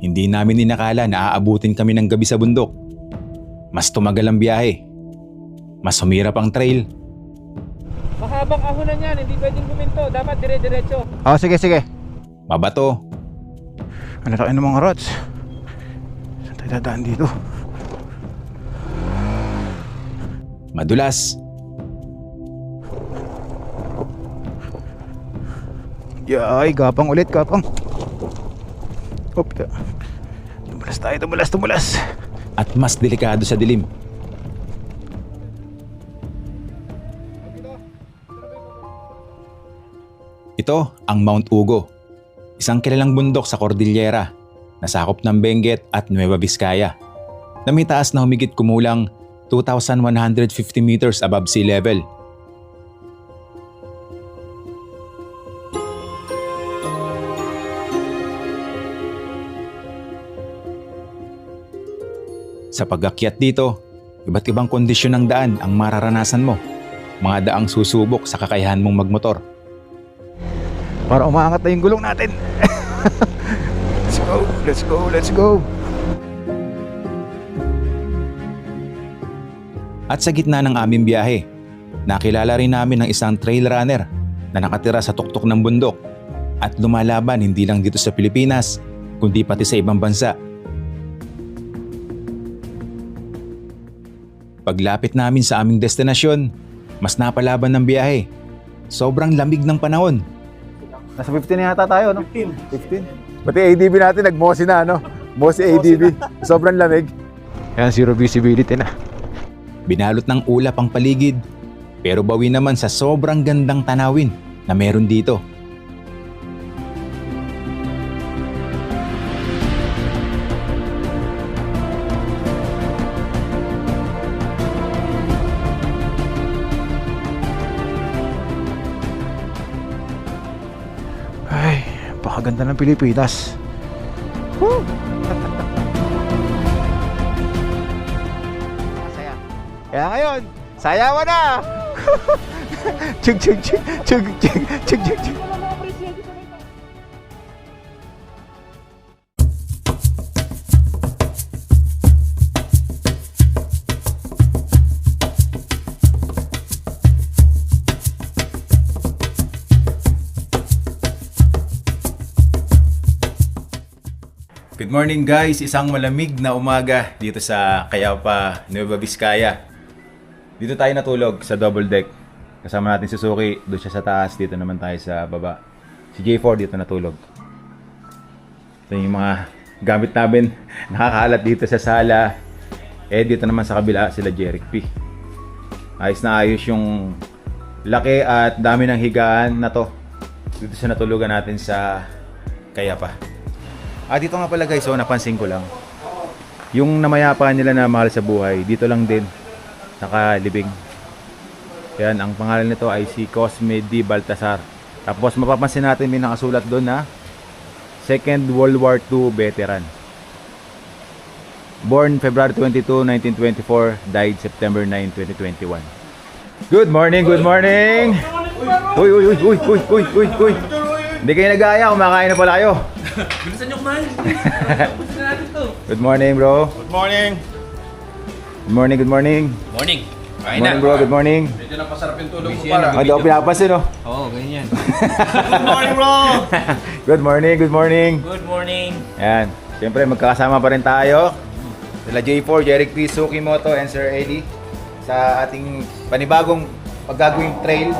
Hindi namin inakala na aabutin kami ng gabi sa bundok. Mas tumagal ang biyahe. Mas humirap ang trail. Mahabang ahonan yan, hindi pwedeng guminto. Dapat dire-diretso. Oh, sige, sige. Mabato. Ano tayo ng mga rods? Saan tayo dadaan dito? Madulas. Yay, gapang ulit, gapang. Hop. Tumulas. At mas delikado sa dilim. Ito ang Mount Ugo, isang kilalang bundok sa Cordillera na sakop ng Benguet at Nueva Vizcaya na may taas na humigit kumulang 2,150 meters above sea level. Sa pag-akyat dito, iba't ibang kondisyon ng daan ang mararanasan mo. Mga daang susubok sa kakayahan mong magmotor. Para umaangat na yung gulong natin. Let's go. At sa gitna ng aming biyahe, nakilala rin namin ang isang trail runner na nakatira sa tuktok ng bundok at lumalaban hindi lang dito sa Pilipinas, kundi pati sa ibang bansa. Paglapit namin sa aming destinasyon, mas napalaban ng biyahe. Sobrang lamig ng panahon. Nasa 15 na yata tayo, no? 15. Pati ADB natin, nag-mosi na, no? Mosi ADB. Sobrang lamig. Yan, zero visibility na. Binalot ng ulap ang paligid, pero bawi naman sa sobrang gandang tanawin na meron dito. Ay, pakaganda ng Pilipinas. Woo! Masaya. Kaya ngayon, sayawan na! Chug. Good morning guys! Isang malamig na umaga dito sa Cayapa, Nueva Vizcaya. Dito tayo natulog sa double deck. Kasama natin si Suzuki, doon siya sa taas, dito naman tayo sa baba. Si J4 dito natulog. Ito yung mga gamit namin nakakalat dito sa sala. Dito naman sa kabila sila Jeric P. Ayos na ayos yung laki at dami ng higaan na to. Dito sa natulugan natin sa Cayapa. Dito nga pala guys, napansin ko lang. Yung namayapa nila na mahal sa buhay, dito lang din nakalibing. Yan, ang pangalan nito ay si Cosme D. Baltasar. Tapos mapapansin natin may nakasulat doon na Second World War II veteran. Born February 22, 1924, died September 9, 2021. Good morning, good morning! Uy! Hindi kayo nag-aaya, kumakain na pala kayo. Bilisan nyo kumain. Bilisan na natin to. Good morning, bro. Good morning. Good morning. Morning. Good morning, bro. Good morning. Medyo napasarap yung tulog mo para. Hindi ako pinapansin, no? Oo, ganyan. Good morning, bro. Good morning. Good morning. Ayan. Siyempre, magkakasama pa rin tayo. Sila J4, Jeric P, Suki Moto, and Sir Eddie sa ating panibagong paggagawing trail.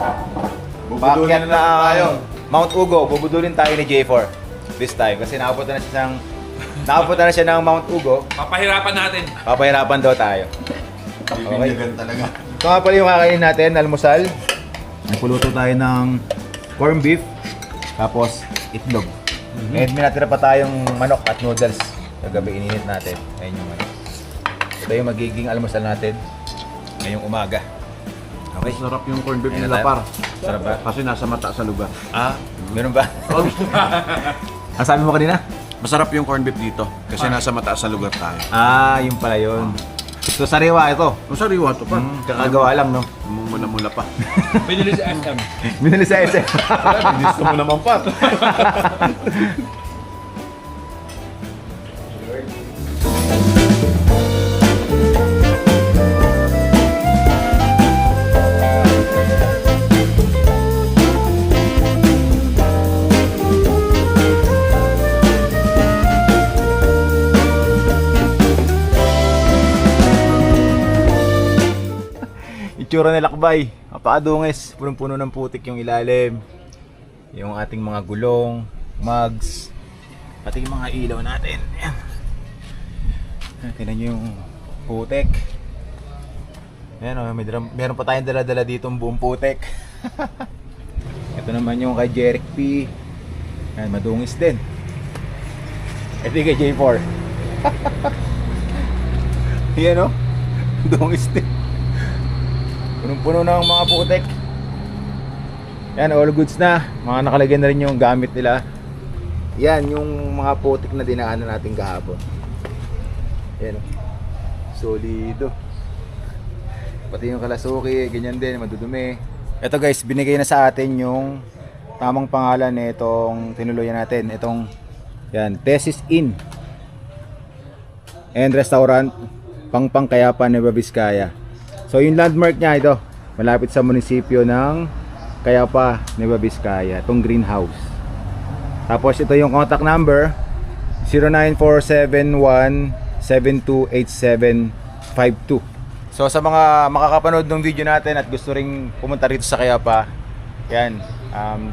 Paakyat na tayo. Mount Ugo. Bubudulin tayo ni J4 this time kasi nakapunta na siya ng Mount Ugo. Papahirapan daw tayo. Okay. Talaga. Ito nga pala yung kakainin natin, almusal. Nagpuluto tayo ng corned beef, tapos itlog. And may natira pa tayong manok at noodles. Kagabi ininit natin. Ayun yung manok. Ito yung magiging almusal natin ngayong umaga. Okay. Sarap yung corned beef Ayun na nila tayo. par. Sarap ba? Kasi nasa mata sa lugar. Meron ba? Ang sabi mo kanina? Masarap yung corned beef dito. Kasi nasa mata sa lugar tayo. Yun pala yun. So sariwa ito. Ang sariwa to pa. Kakagawa lang, no? Mula pa. Binili sa SM. Binili sa SM. Gusto mo naman pa. Itsura ng lakbay, napakadungis, punong-puno ng putik yung ilalim, yung ating mga gulong, mugs, pati yung mga ilaw natin. Ayan. Tingnan nyo yung putik. Ayan o, meron pa tayong dala-dala dito ang buong putik. Ito naman yung kay Jeric P. Ayan, madungis din. Ito yung kay J4. Ayan o, dungis din. Punong-puno ng mga putik. Yan, all goods na. Mga nakalagay na rin yung gamit nila. Yan, yung mga putik na dinaanan natin kahapon. Yan, solido. Pati yung kalasuki, ganyan din, madudumi. Ito guys, binigay na sa atin yung tamang pangalan nitong tinuluyan natin. Itong, yan, Thesis Inn and Restaurant, Pangpang Cayapa, Nueva Vizcaya. So yung landmark niya ito, malapit sa munisipyo ng Cayapa, Nueva Vizcaya, itong greenhouse. Tapos ito yung contact number, 0947172872. So sa mga makakapanood ng video natin at gusto ring pumunta rito sa Cayapa, yan,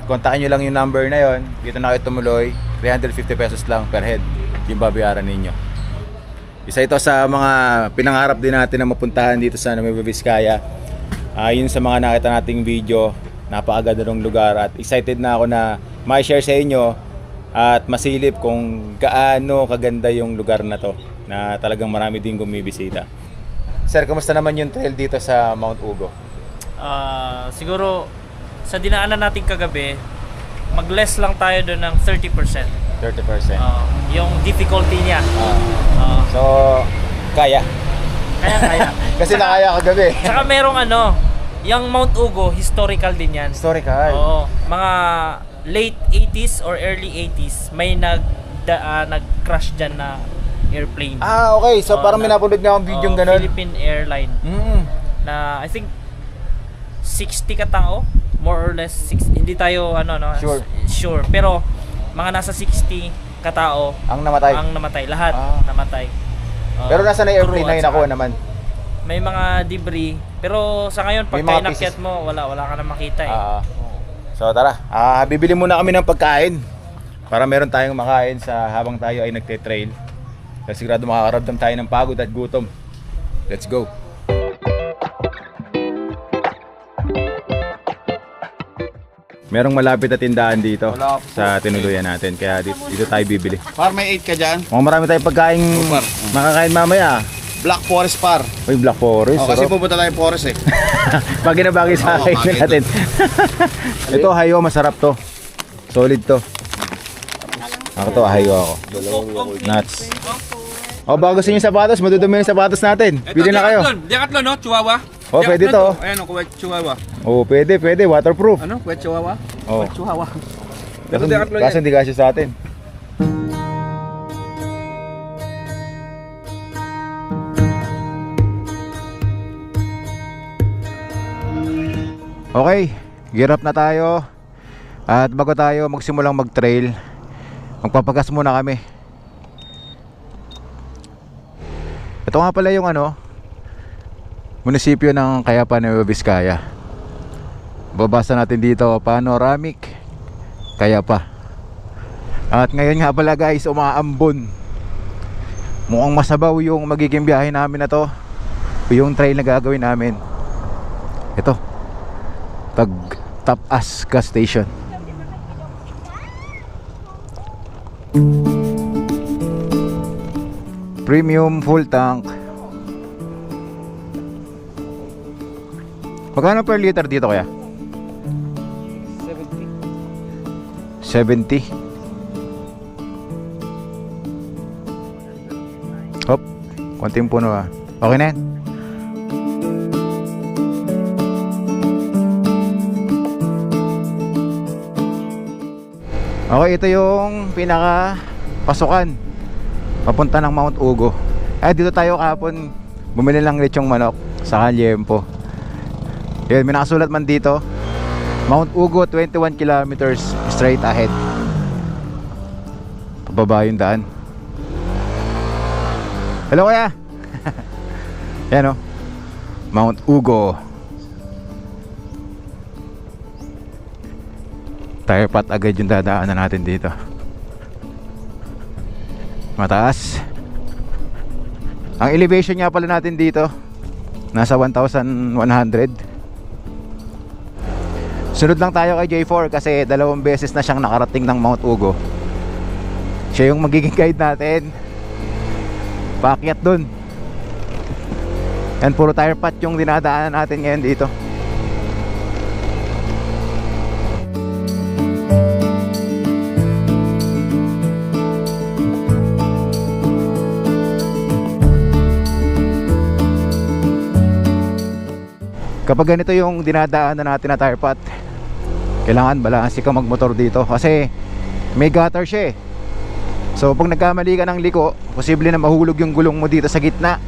kontakin nyo lang yung number na yon. Dito na kayo tumuloy, 350 pesos lang per head yung babayaran ninyo. Isa ito sa mga pinangarap din natin na mapuntahan dito sa Nueva Vizcaya. Yun sa mga nakita nating video, napakaganda ng lugar at excited na ako na ma-share sa inyo at masilip kung gaano kaganda yung lugar na to, na talagang marami din bumibisita. Sir, kamusta naman yung trail dito sa Mount Ugo? Siguro sa dinaanan natin kagabi, mag-less lang tayo doon ng 30%. 30%. Yung difficulty niya. So, kaya. Kaya. Kasi nakaya kagabi. Saka merong yung Mount Ugo, historical din yan. Historical. Oo. Mga late 80s or early 80s, may nag-crash dyan na airplane. Okay. So, parang minapanood nga akong video yung ganun. Philippine Airline. Na, I think, 60 katao. More or less, hindi tayo, sure. Pero, mga nasa 60 katao ang namatay. Lahat namatay. Pero nasa na airplane na nakuha naman. May mga debris. Pero sa ngayon, pag inakyat mo, wala ka na makita eh. So tara, bibili muna kami ng pagkain para meron tayong makain habang tayo ay nagte-trail. Kasi sigurado makakaramdam tayo ng pagod at gutom. Let's go. Merong malapit na tindahan dito sa tinuluyan natin, kaya dito tayo bibili. Par, may 8 ka dyan. Mukhang marami tayong pagkain makakain mamaya. Black Forest, par. Uy, Black Forest. Kasi pupunta tayo Forest eh. Pag ginabagay sa akin natin. Ito, hayo, masarap to. Solid to. Ako to, hayo ako. Nuts. Bago sa inyo sapatos, madudumi yung sapatos natin. Pili na kayo. Decathlon, no? Chihuahua. Pwede to. Ayan, kuwet Chihuahua. Pwede. Waterproof. Kuwet Chihuahua? Kuwet Chihuahua. Kaso hindi kasi sa atin. Okay, gear up na tayo. At bago tayo magsimulang mag-trail, magpapagas muna kami. Ito nga pala yung munisipyo ng Cayapa, Nueva Vizcaya. Babasa natin dito, panoramic Cayapa. At ngayon nga pala guys, umaambon. Mukhang masabaw yung magiging biyahe namin na to, yung trail na gagawin namin. Ito, Tapas Gas Station. Premium full tank. Magkano per liter dito kaya? 70. Hop, konting puno Okay na yan. Okay, ito yung pinaka pasukan papunta ng Mount Ugo. Dito tayo kahapon bumili lang lechong manok sa Liempo. Yun, may nakasulat man dito, Mount Ugo 21 kilometers straight ahead. Pababa yung daan. Hello kuya. Yan o, Mount Ugo. Tire pot agad yung dadaanan natin dito. Mataas. Ang elevation nga pala natin dito nasa 1,100. Sunod lang tayo kay J4 kasi 2 beses na siyang nakarating ng Mount Ugo. Siya yung magiging guide natin paakyat dun. Yan, puro tire pot yung dinadaanan natin ngayon dito. Kapag ganito yung dinadaanan natin na tire pot, kailangan balanse ka magmotor dito kasi may gutter siya eh. So pag nagkamali ka ng liko, posible na mahulog yung gulong mo dito sa gitna.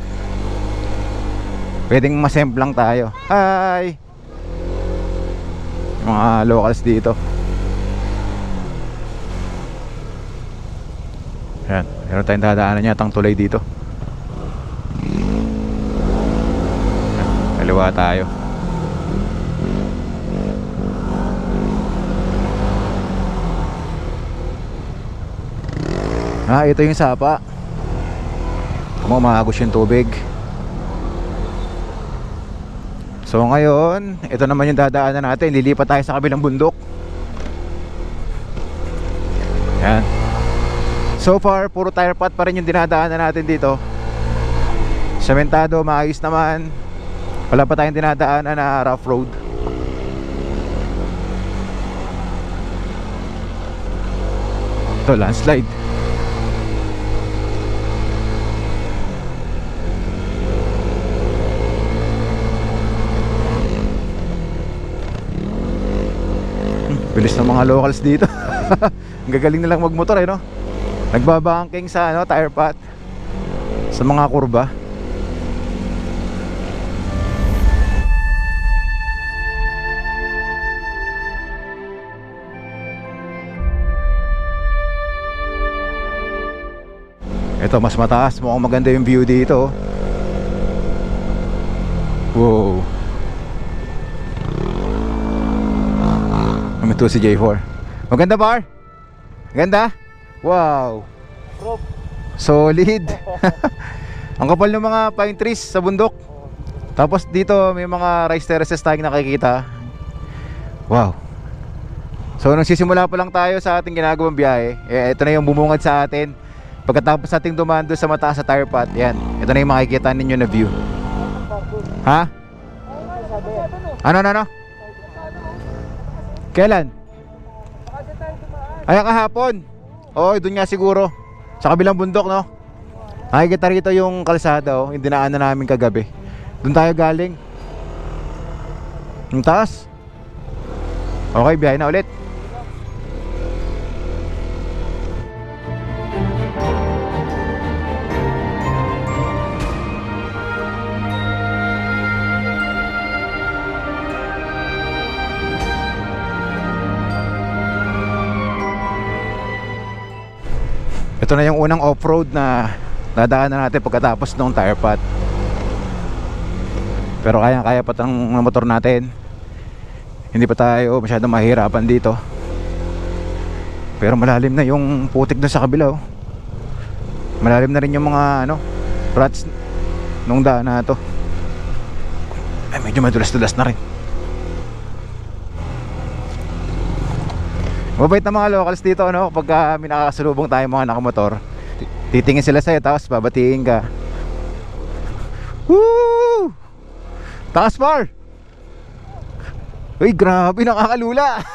Pwedeng masemplang tayo. Hi! Mga locals dito. Yan, meron tayong dadaanan yatang tulay dito. Kaliwa tayo. Ito yung sapa. Umagos yung tubig. So ngayon, ito naman yung dadaanan natin. Lilipat tayo sa kabilang bundok. Yan. So far, puro tire pot pa rin yung dinadaanan natin dito. Sementado, maayos naman. Wala pa tayong dinadaanan na rough road. Ito, landslide. Bilis ng mga locals dito. Ang gagaling nilang magmotor no. Nagbabangking sa tire pot sa mga kurba. Ito mas mataas, mukhang maganda yung view dito. Wow. Ito si J4. Maganda par? Ganda? Wow. Solid. Ang kapal ng mga pine trees sa bundok. Tapos dito may mga rice terraces tayong nakikita. Wow. So nung sisimula pa lang tayo sa ating ginagawang biyahe, ito na yung bumungad sa atin. Pagkatapos nating dumaan doon sa mataas sa tire pot, yan. Ito na yung makikita ninyo na view. Ha? Ano? Kailan? Ay, kahapon. Oo, doon nga siguro. Sa kabilang bundok, no? Nakikita rito yung kalsada, yung dinaanan namin kagabi. Doon tayo galing. Yung taas. Okay, biyahe na ulit. Ito na yung unang off-road na dadaanan natin pagkatapos ng tire pot. Pero kaya pa ng motor natin. Hindi pa tayo masyadong mahirapan dito. Pero malalim na yung putik doon sa kabila. Malalim na rin yung mga ruts nung daan na to. Ay, medyo madulas-dulas na rin. Mabait na mga locals dito kapag may nakakasalubong tayo mga nakamotor. Titingin sila sa'yo tapos babatiin ka. Woo! Taas par! Uy, grabe, nakakalula.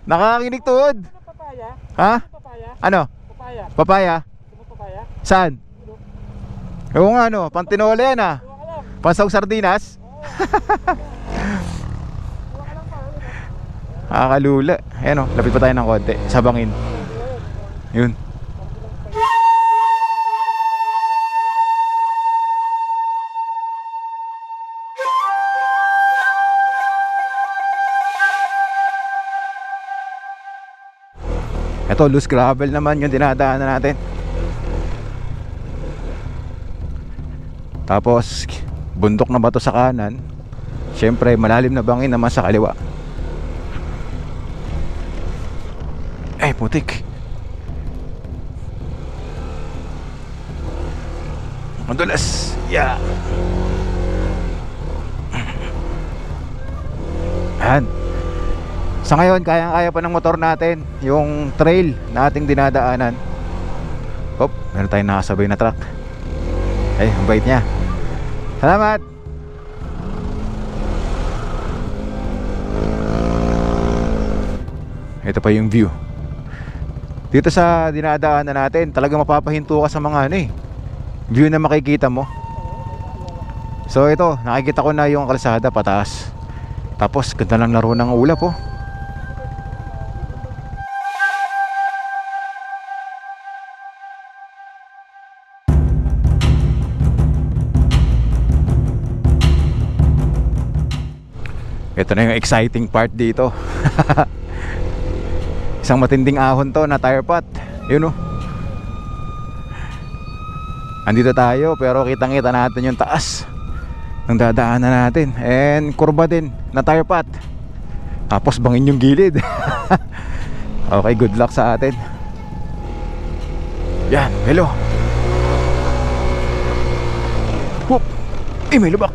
Nakakakinig tuhod. Papaya? Ha? Papaya? Ano? Papaya? Papaya? Papaya? Saan? Oo nga pantinola yan Pansawg sardinas? Nakakalula. Ayan lapit pa tayo ng konti. Sabangin. Yun. Ito, loose gravel naman yung dinadaanan natin. Tapos bundok na bato sa kanan. Siyempre malalim na bangin naman sa kaliwa. Putik. Madulas. Yeah. Ayan. Sa ngayon, kayang-kaya pa ng motor natin yung trail na ating dinadaanan. Hop, meron tayong nakasabay na truck. Ang bait niya. Salamat. Ito pa yung view. Dito sa dinadaanan natin, talagang mapapahinto ka sa mga view na makikita mo. So ito, nakikita ko na yung kalsada pataas. Tapos ganda lang laro ng ulap oh. Ito na yung exciting part dito. Isang matinding ahon to na tire pot. Yun oh. Andito tayo pero kitang-kita natin yung taas ng dadaanan natin. And kurba din na tire pot. Tapos bangin yung gilid. Okay, good luck sa atin. Yan, hello. Whoop. May lubak.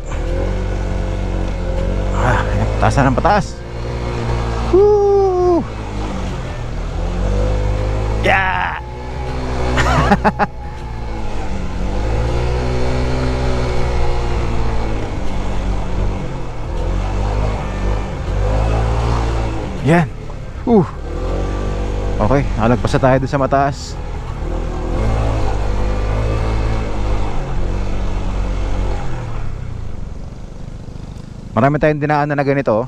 Taas na ng pataas. Woo! Yeah! Yan. Okay, nakalagpas na tayo doon sa mataas. Marami tayong dinaanan na ganito.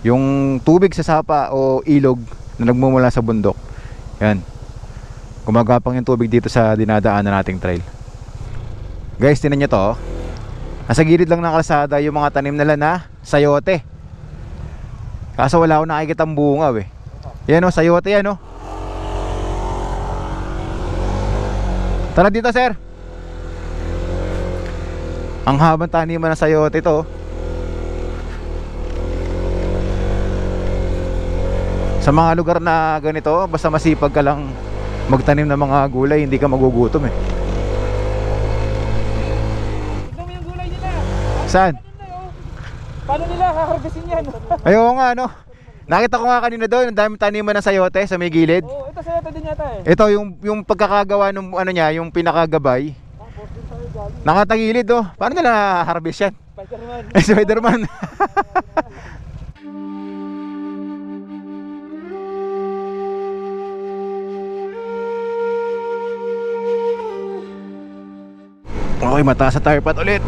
Yung tubig sa sapa o ilog na nagmumula sa bundok. Yan. Gumagapang yung tubig dito sa dinadaanan nating trail. Guys, tingnan nyo to. Nasa gilid lang ng kalsada yung mga tanim nila na sayote. Kaso wala akong nakikita ang bunga Yan o, sayote yan o. Tara dito sir. Ang habang taniman ng sayote ito. Sa mga lugar na ganito, basta masipag ka lang magtanim ng mga gulay, hindi ka magugutom Tignan mo yung gulay nila. Saan? Paano nila haharvestin yan? Ayaw nga Nakita ko nga kanina doon, ang daming taniman ng sayote sa may gilid. Oo, ito sayote din yata Ito yung pagkakagawa ng niya, yung pinakagabay. Nakatagilid Paano nila harvest yan? Spider-Man. Spider-Man. Okay, mataas sa tire pot ulit.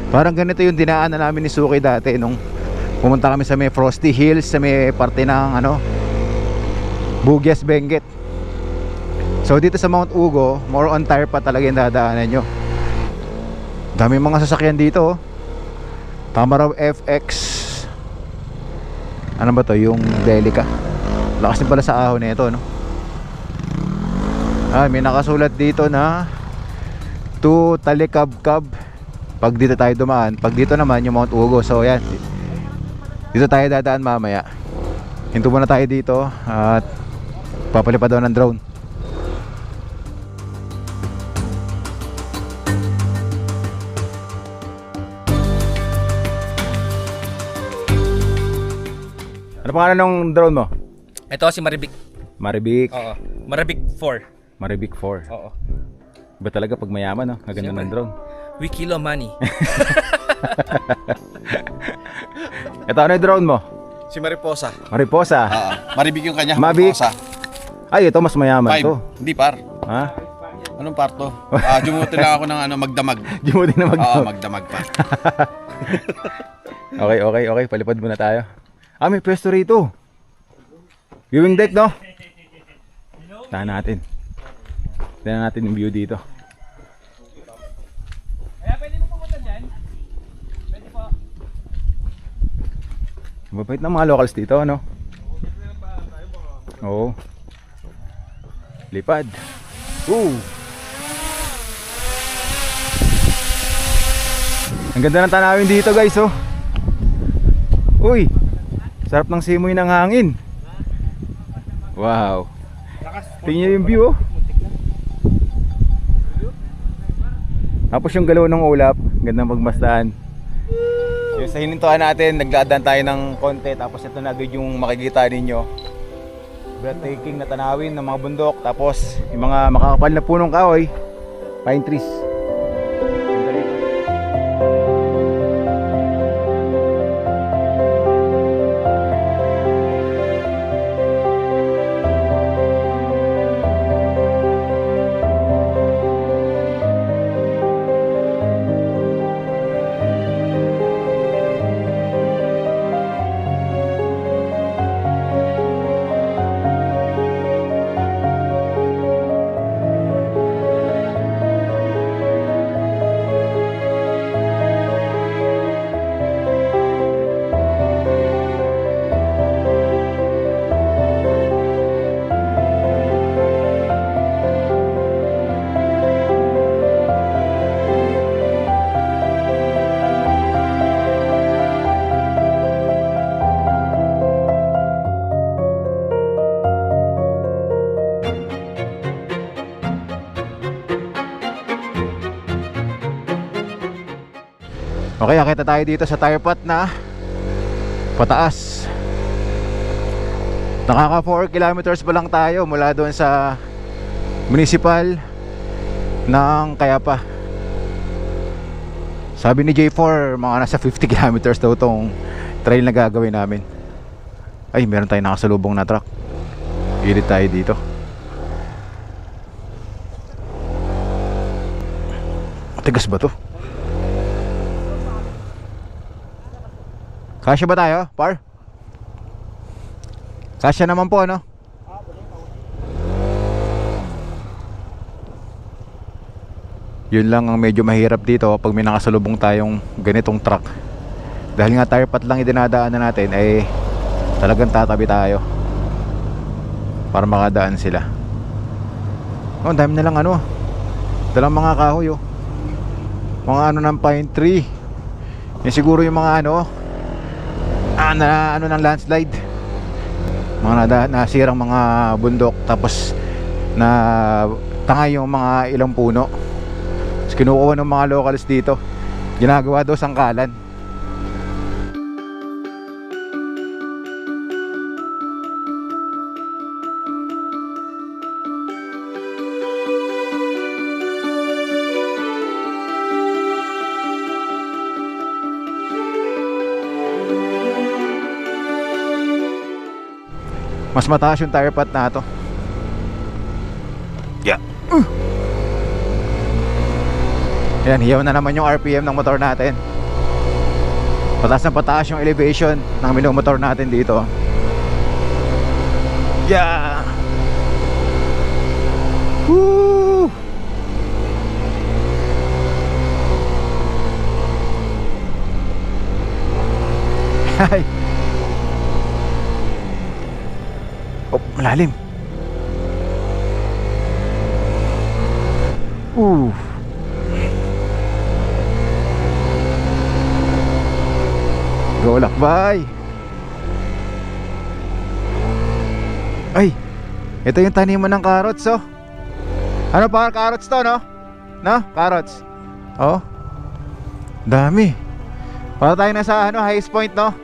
Parang ganito yung dinaanan namin ni Suki dati nung pumunta kami sa may Frosty Hills, sa may parte ng Bugyas, Benguet. So dito sa Mount Ugo, more on tire pa talaga yung dadaanan nyo. Dami mga sasakyan dito Tamaraw FX. Ano ba to? Yung Delica. Lakas din pala sa ahon na ito may nakasulat dito na to Talikabkab pag dito tayo dumaan. Pag dito naman yung Mount Ugo. So yan, dito tayo dadaan mamaya. Hinto muna tayo dito at papalipad daw ng drone. Ano pangalan ng drone mo? Ito si Maribik. Maribik. Oo. Maribik 4. Maribik 4. Oo. Iba talaga pag mayaman Maganda ng drone. We kilo money. Ito, ano yung drone mo? Si Mariposa. Mariposa. Maribig yung kanya. Mavic. Mariposa. Ay, ito mas mayaman 5. to. Hindi par. Ha? Anong par to? Jumutin lang ako ng magdamag. Jumutin na Magdamag pa. Okay. Palipad muna tayo. May pwesto rito. Viewing deck, no? Tignan natin. Tignan natin yung view dito. Kaya pwede mo pumunta dyan? Pwede po. Mabait ng mga locals dito, ano? Oo. Lipad. Ang ganda ng tanawin dito, guys, oh. Uy, sarap ng simoy ng hangin. Wow. Tingnan niyo yung view, oh. Tapos yung galaw ng ulap, gandang pagmastaan. Yung sa hinintuan natin, nagdadaan tayo ng konti. Tapos ito na agad yung makikita ninyo. Breathtaking na tanawin ng mga bundok. Tapos yung mga makakapal na punong kahoy, pine trees. Ganda rito. Okay, akita tayo dito sa tire pot na pataas. Nakaka 4 kilometers pa lang tayo mula doon sa municipal ng Cayapa. Sabi ni J4, mga nasa 50 kilometers daw tong trail na gagawin namin. Ay, meron tayong nakasalubong na truck. Ilit tayo dito. Matigas ba to? Kasya ba tayo, par? Kasya naman po, ano? Yun lang ang medyo mahirap dito pag may nakasalubong tayong ganitong truck. Dahil nga tire pot lang idinadaanan natin, eh talagang tatabi tayo para makadaan sila. Oh, ang dami na lang ano, dalang mga kahoy, oh. Mga ano ng pine tree. Yan siguro yung mga ano ng landslide, mga nasirang mga bundok, tapos na tangay yung mga ilang puno. Tapos kinukuha ng mga locals dito, ginagawa daw sangkalan. Mas mataas yung tire pot na to. Yeah. Yan, hiyaw na naman yung RPM ng motor natin. Pataas na pataas yung elevation ng motor natin dito. Yeah. Woo! Hi. Oh, malalim. Go lakbay. Ay, ito yung taniman ng carrots, oh. Ano pa, carrots to, no? No? Carrots. Oh. Dami. Para tayo nasa highest point, no?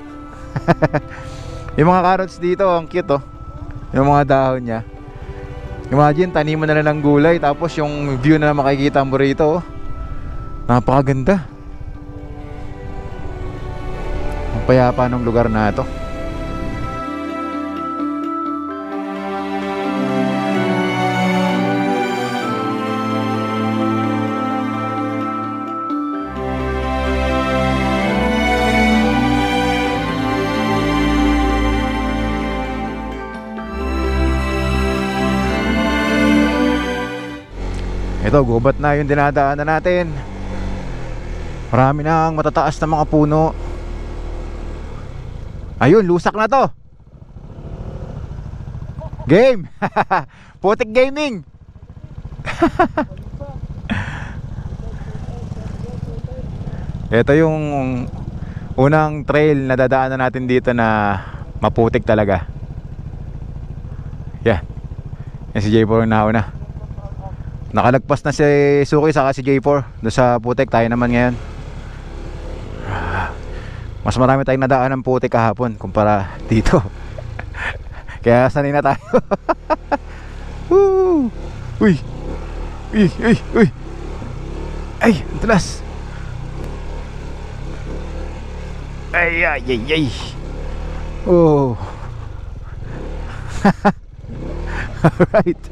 Yung mga carrots dito, ang cute, oh. Yung mga dahon niya. Imagine, taniman na lang ng gulay, tapos yung view na makikita mo rito, oh. Napakaganda. Ang payapa ng lugar na ito. Ito, gubat na yung dinadaanan natin. Marami na ang matataas na mga puno. Ayun, lusak na to. Game. Putik gaming. Ito yung unang trail na dadaanan natin dito na maputik talaga. Yan. Yan si J4 yung nauna. Nakalagpas na si Suki saka si J4 doon sa putik. Tayo naman ngayon. Mas marami tayong nadaan ng putik kahapon kumpara dito. Kaya sanay na tayo. Woo! Uy! Uy! Uy! Uy! Ay! Ang tulas! Ay! Ay! Ay! Ay! Oh! Alright!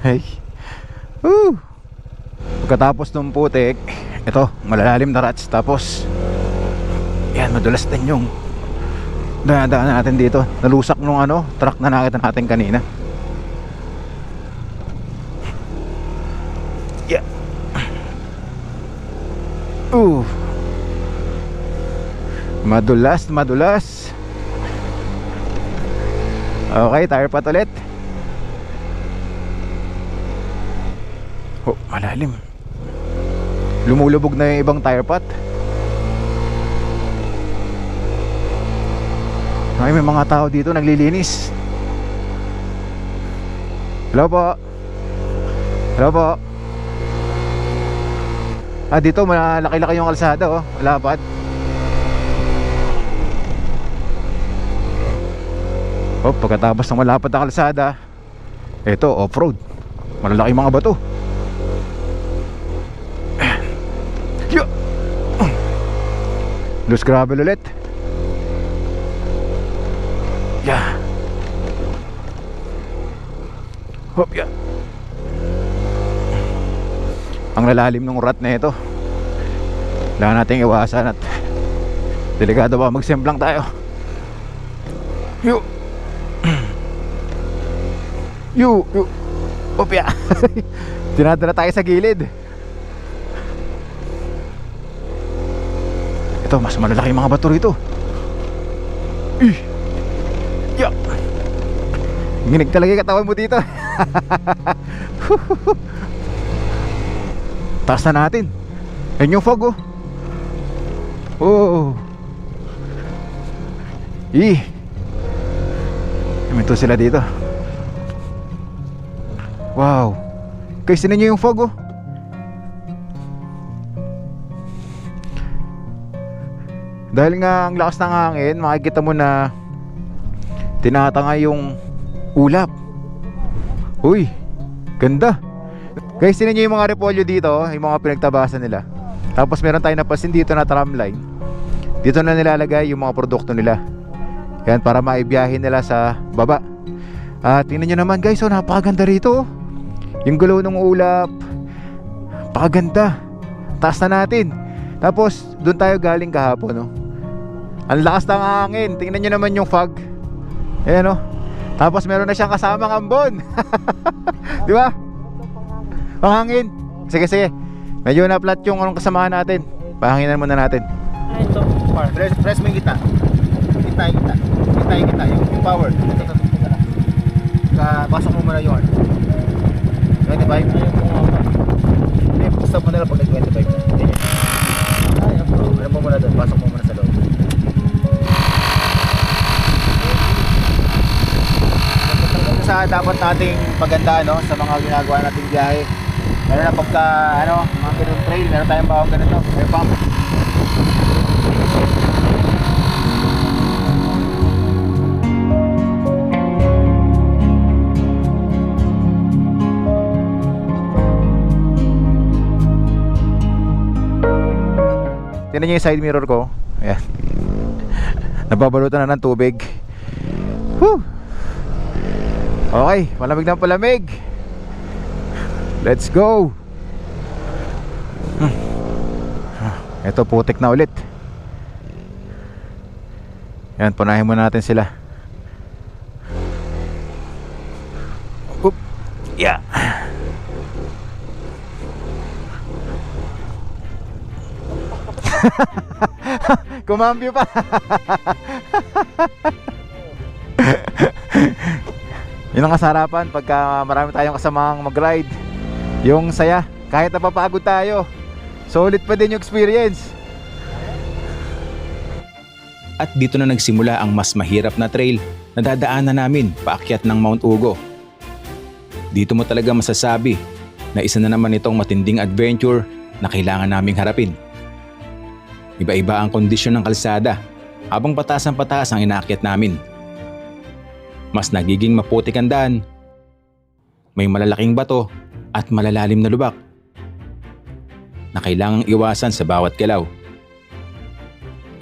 Ay! Woo! Pagkatapos ng putik, ito, malalalim na rats. Tapos yan, madulas din yung dadaan natin dito. Nalusak nung truck na nakita natin kanina. Yeah. Madulas, madulas. Okay, tire pat ulit. Oh, malalim. Lumulubog na yung ibang tire pot. Ay, may mga tao dito naglilinis. Hello po. Hello po. Ah, dito malaki-laki yung kalsada, oh. Malapad. Oh, pagkatapos ng malapad na kalsada, ito, off-road. Malalaki mga bato. Loose gravel ulit. Yeah. Hop, yeah. Ang lalalim ng rat na ito. Kailangan nating iwasan at delikado ba magsemplang tayo. Yo. Yo. Hop, yeah. Tinadala tayo sa gilid. Ito, mas malalaki yung mga bato rito. Yeah. Ginig talaga yung katawan mo dito. Taas na natin. Ayun yung fog, oh. Oh. Ito sila dito. Wow. Guys, tinan nyo yung fog, oh. Dahil nga ang lakas ng hangin, makikita mo na tinatanga yung ulap. Uy, ganda. Guys, tinan nyo yung mga repolyo dito, yung mga pinagtabasan nila. Tapos meron tayo napansin dito na tramline. Dito na nilalagay yung mga produkto nila. Yan, para maibiyahin nila sa baba. At tingnan nyo naman guys, oh, napakaganda rito. Yung gulaw ng ulap, napakaganda. Taas na natin. Tapos doon tayo galing kahapon, no? Ang lakas ng hangin. Tingnan nyo naman yung fog. Ayan, oh. Tapos meron na siyang kasamang ambon. Di ba? Pangangin. Sige, sige. Medyo na-flat yung anong kasamahan natin. Pahanginan muna natin. Ito, Mark. Press mo yung kita. Kita yung power. Pasok mo muna yung 25. Hindi, stop mo na lang pag nag-25. Alam mo muna doon. Pasok mo muna sa loob. Sa dapat nating paganda, no, sa mga ginagawa nating biyahe. Lalo na pagka mga ganun trail, meron tayong bawang ganito, air pump. Tingnan niyo yung side mirror ko. Ayan. Nababalutan na ng tubig. Whew. Okay, malamig na palamig. Let's go. Ito, putik na ulit. Yan, punahin muna natin sila. Oop. Yeah. Kumambyo pa. Yun ang kasarapan pagka marami tayong kasamang mag-ride. Yung saya, kahit napapagod tayo, solid pa din yung experience. At dito na nagsimula ang mas mahirap na trail na dadaanan namin paakyat ng Mount Ugo. Dito mo talaga masasabi na isa na naman itong matinding adventure na kailangan naming harapin. Iba-iba ang kondisyon ng kalsada habang pataas ang inaakyat namin. Mas nagiging maputik ang daan. May malalaking bato at malalalim na lubak na kailangang iwasan sa bawat galaw.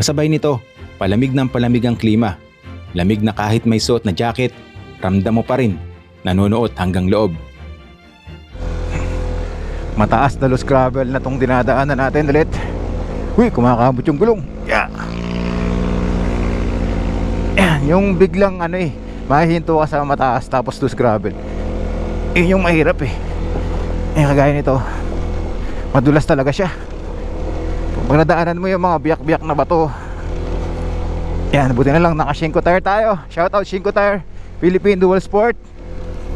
Kasabay nito, palamig ng palamig ang klima. Lamig na kahit may suot na jacket, ramdam mo pa rin, nanunuot hanggang loob. Mataas na loose gravel na tong dinadaanan natin ulit. Uy, kumakabot yung gulong. Yeah. Yan, yung biglang mahihinto ka sa mataas tapos loose gravel. Yung mahirap kagaya nito, madulas talaga siya. Pag nadaanan mo yung mga biyak-biyak na bato, yan, buti na lang naka 5 tire tayo. Shoutout 5 tire, Philippine Dual Sport.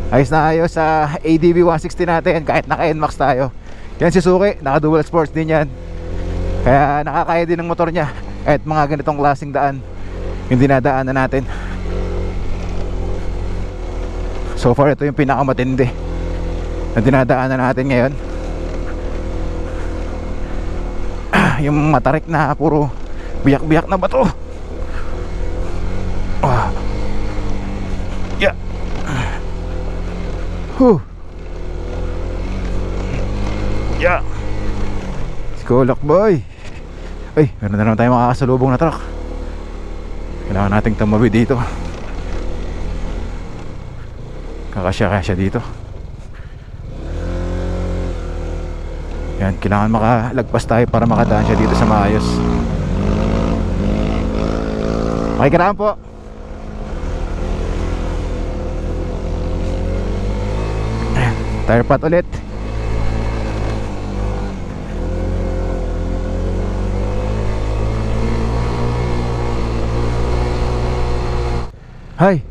Ayos na ayos sa ADV 160 natin kahit naka NMAX tayo. Yan si Suzuki, naka Dual Sports din yan. Kaya nakakaya din ng motor niya kahit mga ganitong klaseng daan yung dinadaanan natin. So far ito yung pinakamatindi na dinadaanan natin ngayon. Yung matarik na puro biyak-biyak na bato. Yeah. Yeah. Let's go, lock boy. Ay, meron na naman tayo makakasalubong na truck. Kailangan nating tumabi dito. Kakasya dito. Yan, kailangan makalagpas tayo para makadaan siya dito sa maayos. Okay, karaan po. Tire pot ulit. Hi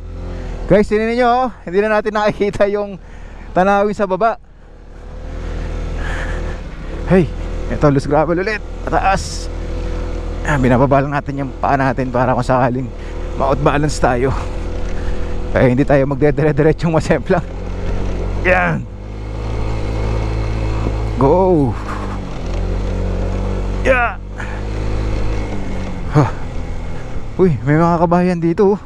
guys, tinin nyo hindi na natin nakikita yung tanawin sa baba. Hey, ito loose gravel ulit, mataas. Binababa lang natin yung paa natin para kung sakaling ma-out balance tayo, kaya hindi tayo magdedire-diretsong masemplang. Yan, go. Yeah. Uy, may mga kabayan dito.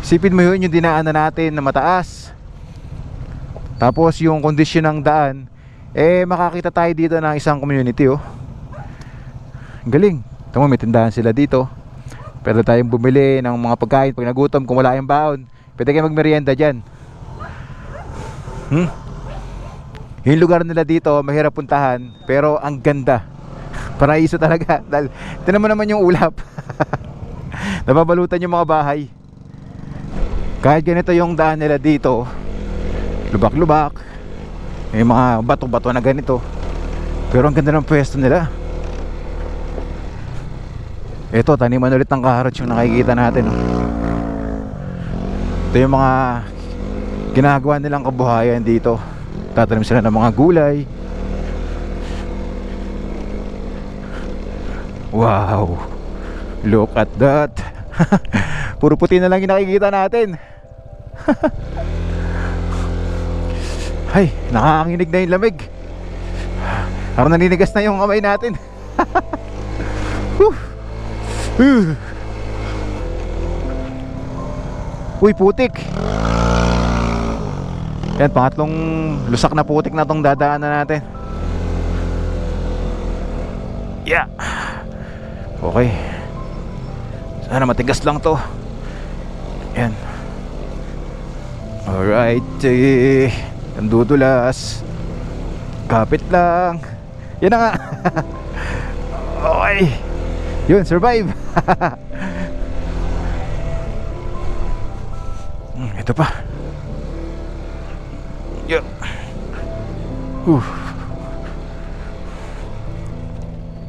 Sipin mo yun, yung dinaanan natin na mataas, tapos yung kondisyon ng daan, makakita tayo dito ng isang community. Galing. Tama, may tindahan sila dito. Pwede tayong bumili ng mga pagkain pag nagutom. Kung wala yung baon, pwede kayo magmerienda dyan. Yung lugar nila dito mahirap puntahan, pero ang ganda. Paraiso talaga. Dahil tinan mo naman yung ulap. Nababalutan yung mga bahay. Kahit ganito yung daan nila dito, lubak-lubak, may mga bato-bato na ganito, pero ang ganda ng pwesto nila. Ito, taniman ulit ng carrots yung nakikita natin. Ito yung mga ginagawa nilang kabuhayan dito. Tatanim sila ng mga gulay. Wow, look at that. Puro puti na lang yung nakikita natin. Ay, nakakanginig na yung lamig. Parang naninigas na yung kamay natin. Uy, putik. Yan, pangatlong lusak na putik na tong dadaanan natin. Yeah. Okay. Sana matigas lang to. Yan. Alright, ang dudulas. Kapit lang. Yan na nga. Okay. Yun, survive. Ito pa. Yun.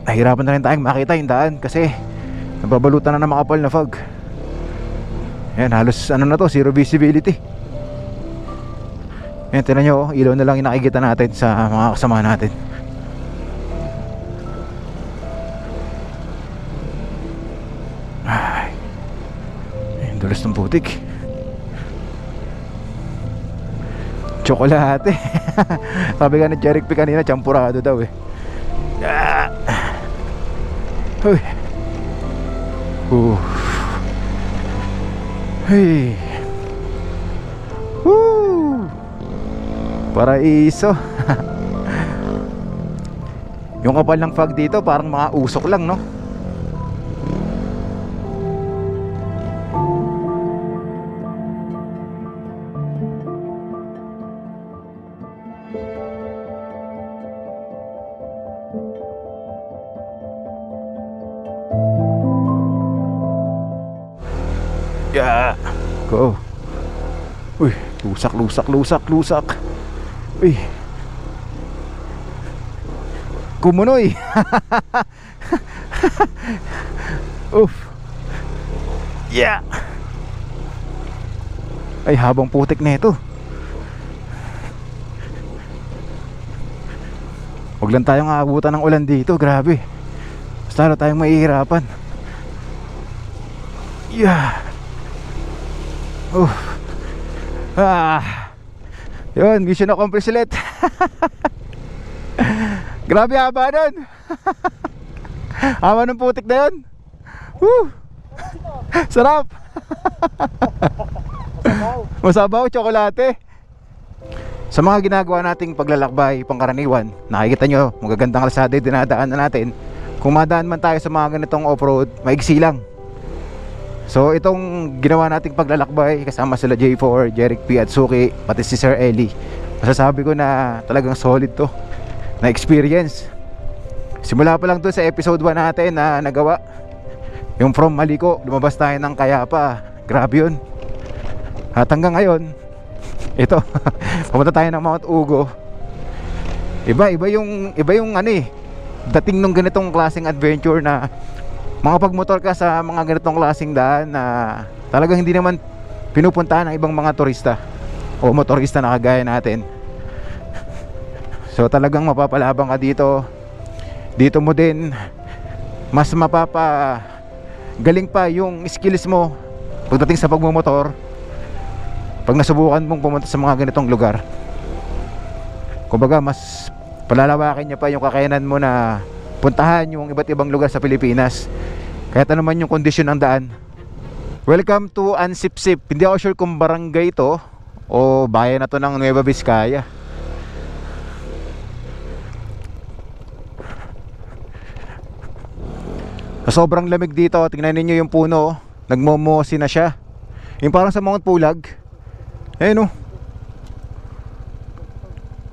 nahirapan na rin tayong makita yung daan kasi nababalutan na ng makapal na fog. Yan, halos ano na to, zero visibility. Yan, tinan nyo, ilaw na lang yung nakikita natin sa mga kasama natin. Ay, yung dulas ng putik. Tsokolate. Sabi ka ni Jeric P kanina, champurado daw eh. Ah. Uy. Hey. Woo. Paraiso. Yung kapal ng fog dito parang mga usok lang, no? Yeah. Go. Uy, lusak. Uy. Kumunoy. Uff. Yeah. Ay, habang putik na ito. Huwag lang tayong aabutan ng ulan dito, grabe. Basta na tayong mahihirapan. Yeah. Yun, mission accomplished ulit. Grabe haba nun. Haba ng putik na yun. Woo. Sarap. Masabaw, tsokolate. Sa mga ginagawa nating paglalakbay pangkaraniwan, nakikita nyo, magagandang kalsada yung dinadaan na natin. Kung madaan man tayo sa mga ganitong off-road, maigsi lang. So itong ginawa nating paglalakbay kasama sila J4, Jeric P at Suki, pati si Sir Eli, masasabi ko na talagang solid to na experience. Simula pa lang to sa episode 1 natin na nagawa, yung from Maliko, lumabas tayo ng Kayapa. Grabe yun. At hanggang ngayon, ito, pumunta tayo ng Mount Ugo. Iba yung ano eh, dating nung ganitong klaseng adventure na makapagmotor ka sa mga ganitong klaseng daan na talagang hindi naman pinupuntahan ng ibang mga turista o motorista na kagaya natin. So talagang mapapalabang ka dito. Dito mo din mas galing pa yung skills mo pagdating sa pagmumotor pag nasubukan mong pumunta sa mga ganitong lugar. Kumbaga mas palalawakin niya pa yung kakayanan mo na puntahan yung iba't ibang lugar sa Pilipinas kahit ano man yung kondisyon ng daan. Welcome to Ansipsip. Hindi ako sure kung barangay ito o bayan na to ng Nueva Vizcaya. Sa sobrang lamig dito, tingnan ninyo yung puno, nagmomosi na siya. Yung parang sa Mount Pulag. Ayun, oh.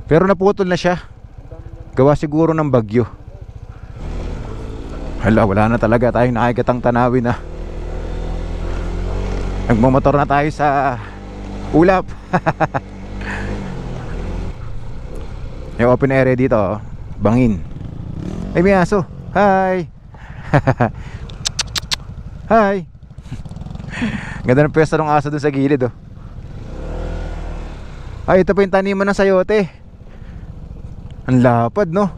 Pero naputol na siya. Gawa siguro ng bagyo. Hala, wala na talaga tayong nakikitang tanawin na. Nagmamotor na tayo sa ulap. Yung open area dito, oh. Bangin. Ay, may aso. Hi. Hi. Ganda ng pwesto ng aso dun sa gilid, oh. Ay, ito pa yung taniman ng sayote. Ang lapad, no?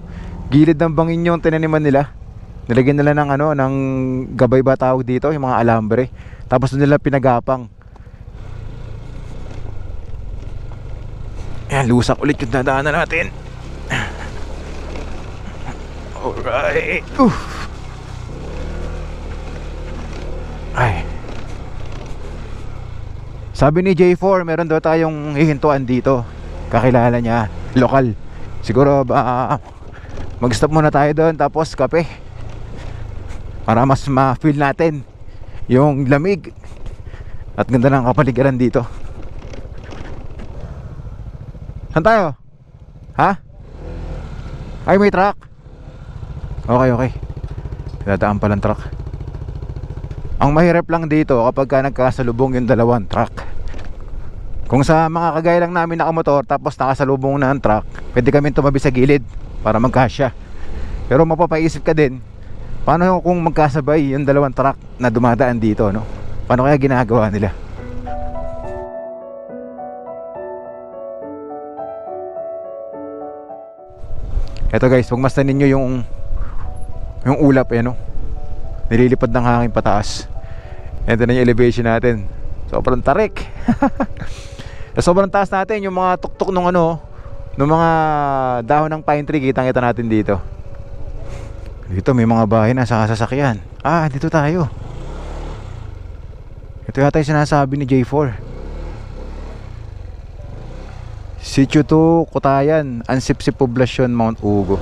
Gilid ng bangin yung tinaniman nila. Nilagyan nila ng ano, ng gabay ba tawag dito, yung mga alambre. Tapos nila pinagapang. Ayan, lusak ulit yung dadaanan natin. Alright. Ay. Sabi ni J4, meron daw tayong hihintuan dito. Kakilala niya, lokal. Siguro mag-stop muna tayo doon, tapos kape. Para mas ma-feel natin yung lamig at ganda ng kapaligiran dito. Saan tayo? Ha? Ay, may truck. Okay. Dadaan palang truck. Ang mahirap lang dito kapag ka nagkasalubong yung dalawang truck. Kung sa mga kagaya lang namin nakamotor tapos nakasalubong na ang truck, pwede kami tumabi sa gilid para magkasya. Pero mapapaisip ka din, paano kung magkasabay yung dalawang truck na dumadaan dito, no? Paano kaya ginagawa nila? Eto guys, pagmasdan ninyo yung ulap no? Nililipad ng hangin pataas. Ito na yung elevation natin. Sobrang tarik. Sobrang taas natin. Yung mga tuktok nung nung mga dahon ng pine tree, kitang-kita natin dito. Dito may mga bahay na sa sasakyan. Dito tayo. Ito yata yung sinasabi ni J4. Sitio 2, Kutayan, Ansipsip Poblacion, Mount Ugo.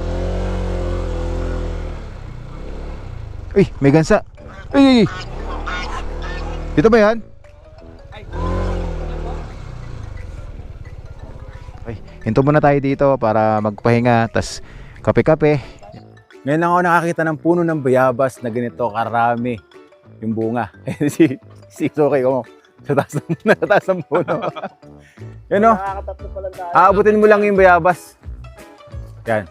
Uy, may gansa. Uy! Dito ba yan? Okay, hinto muna tayo dito para magpahinga, tas kape-kape. Ngayon lang ako nakakita ng puno ng bayabas na ganito karami yung bunga. si Soki ko sa taas ng puno. Yan o. Aabutin mo lang yung bayabas. Yan.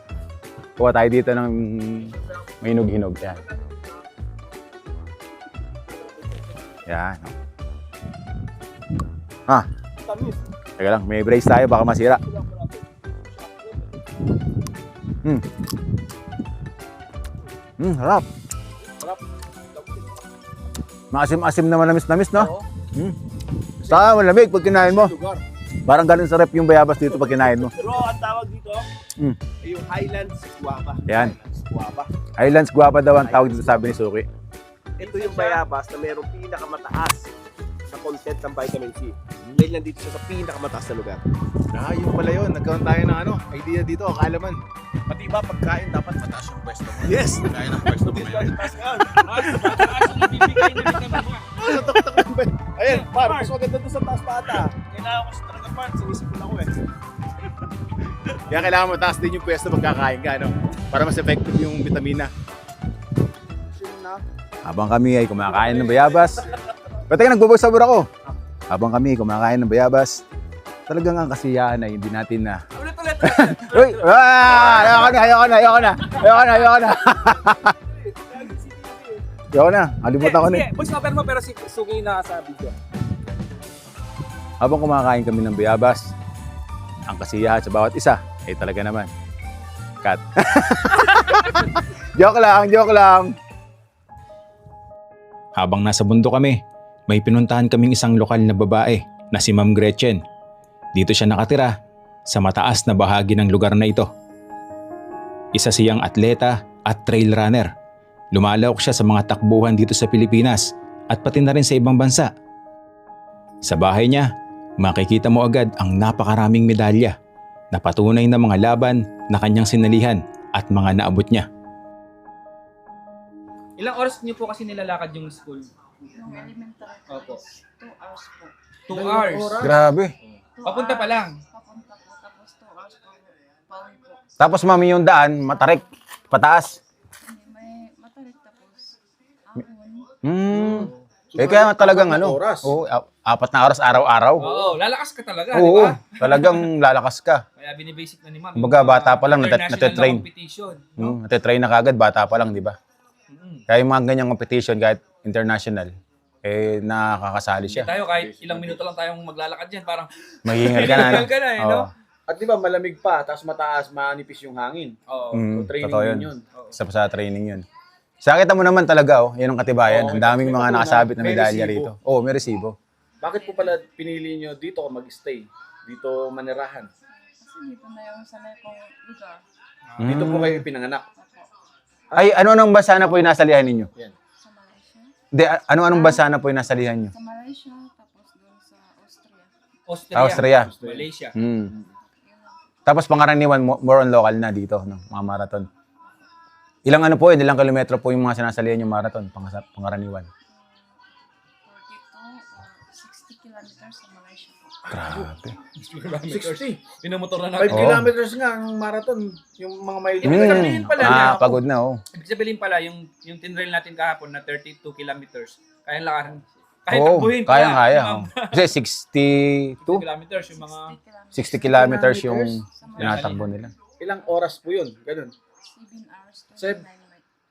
Kuha tayo dito ng mahinog-hinog. Yan. Yan. Teka lang, may brace tayo, baka masira. Harap. Maasim-asim na manamis-namis, no? Saka malamig pag kinain mo. Parang ganun sa rep yung bayabas dito pag kinain mo. Pero ang tawag dito, yung Highlands Guava. Yan. Highlands Guava. Highlands Guava daw ang tawag dito, sabi ni Suki. Ito yung bayabas na mayroong pinakamataas sa content ng vitamin C. Dahil nandito siya sa pinakamataas na lugar. Yun pala yun. Nagkaroon tayo ng idea dito, kaalaman. Pati ba pagkain dapat mataas yung pwesto mo? Yes! Kaya ng pwesto mo ngayon. Ayan, par, mas maganda doon sa taas pata. Kailangan ko sa talaga par, sinisipon ako Kaya kailangan mo taas din yung pwesto pagkakain ka, no? Para mas effective yung vitamina. Habang kami ay kumakain ng bayabas. Pati ka nagbubog-sabor ako. Habang kami kumakain ng bayabas, talagang ang kasiyahan ay hindi natin na... Uy! Ayoko na! Kalimutan ko na. Voice over mo pero si Suki na sa video. Habang kumakain kami ng bayabas, ang kasiyahan sa bawat isa ay talaga naman cut. Joke lang. Habang nasa bundok kami, may pinuntahan kaming isang lokal na babae na si Ma'am Gretchen. Dito siya nakatira sa mataas na bahagi ng lugar na ito. Isa siyang atleta at trail runner. Lumalawak siya sa mga takbuhan dito sa Pilipinas at pati na rin sa ibang bansa. Sa bahay niya, makikita mo agad ang napakaraming medalya na patunay na mga laban na kanyang sinalihan at mga naabot niya. Ilang oras niyo po kasi nilalakad yung school? Yung elementary Opo. 2 hours po. 2 hours. Grabe. Papunta pa lang. Papunta po, tapos 2 hours po. Pauwi po. Tapos mami yung daan, matarik, pataas. Hindi, may matarik tapos. Ahon. Kaya talagang oras. Oo, 4 na oras araw-araw. Oo, lalakas ka talaga, di Oo, ba? talagang lalakas ka. Kaya binibasic na ni Ma'am. Kumbaga, bata pa lang, International natitrain. na competition. No? Natitrain na kagad, bata pa lang, di ba? Kaya yung mga ganyang competition, kahit international, nakakasali siya. Tayo kahit ilang minuto lang tayong maglalakad dyan, parang Mahingal ka na. Mahingal ka na, eh, no? At di ba malamig pa, tapos mataas, manipis yung hangin. Oo. training Totoo din yun. Isa pa sa training yun. Sa kita mo naman talaga, yan ang katibayan. Ang daming mga nakasabit na May medalya resibo. rito. May resibo. Bakit po pala pinili nyo dito mag-stay? Dito manirahan? Kasi dito na yung sanay kong lugar. Dito po kayo pinanganak? Opo. Ay, ano-anong bansa na po yung nasalihan ninyo? Sa Malaysia. Hindi, ano-anong bansa na po yung nasalihan nyo? Sa Malaysia, tapos doon sa Austria. Austria. Malaysia. Tapos pangkaraniwan, more on local na dito, no? Mga marathon. Ilang ano po yun, ilang kilometro po yung mga sinasalihan yung marathon, pangkaraniwan? 42 or 60 kilometers sa Malaysia po. Grabe. 60. Pinamotor na 5 natin. kilometers nga ang marathon. Yung mga mile. Ibig sabihin pala niya, Pagod na, ibig sabihin pala, yung tinrail natin kahapon na 32 kilometers, kaya lakaran. Kahit Oo, takbuhin pala. kayang-kaya. Ma'am. Kasi 62, 2 kilometers yung mga... 60 kilometers yung tinatakbo nila. Ilang oras po yun? Ganun. 7 hours, Seb-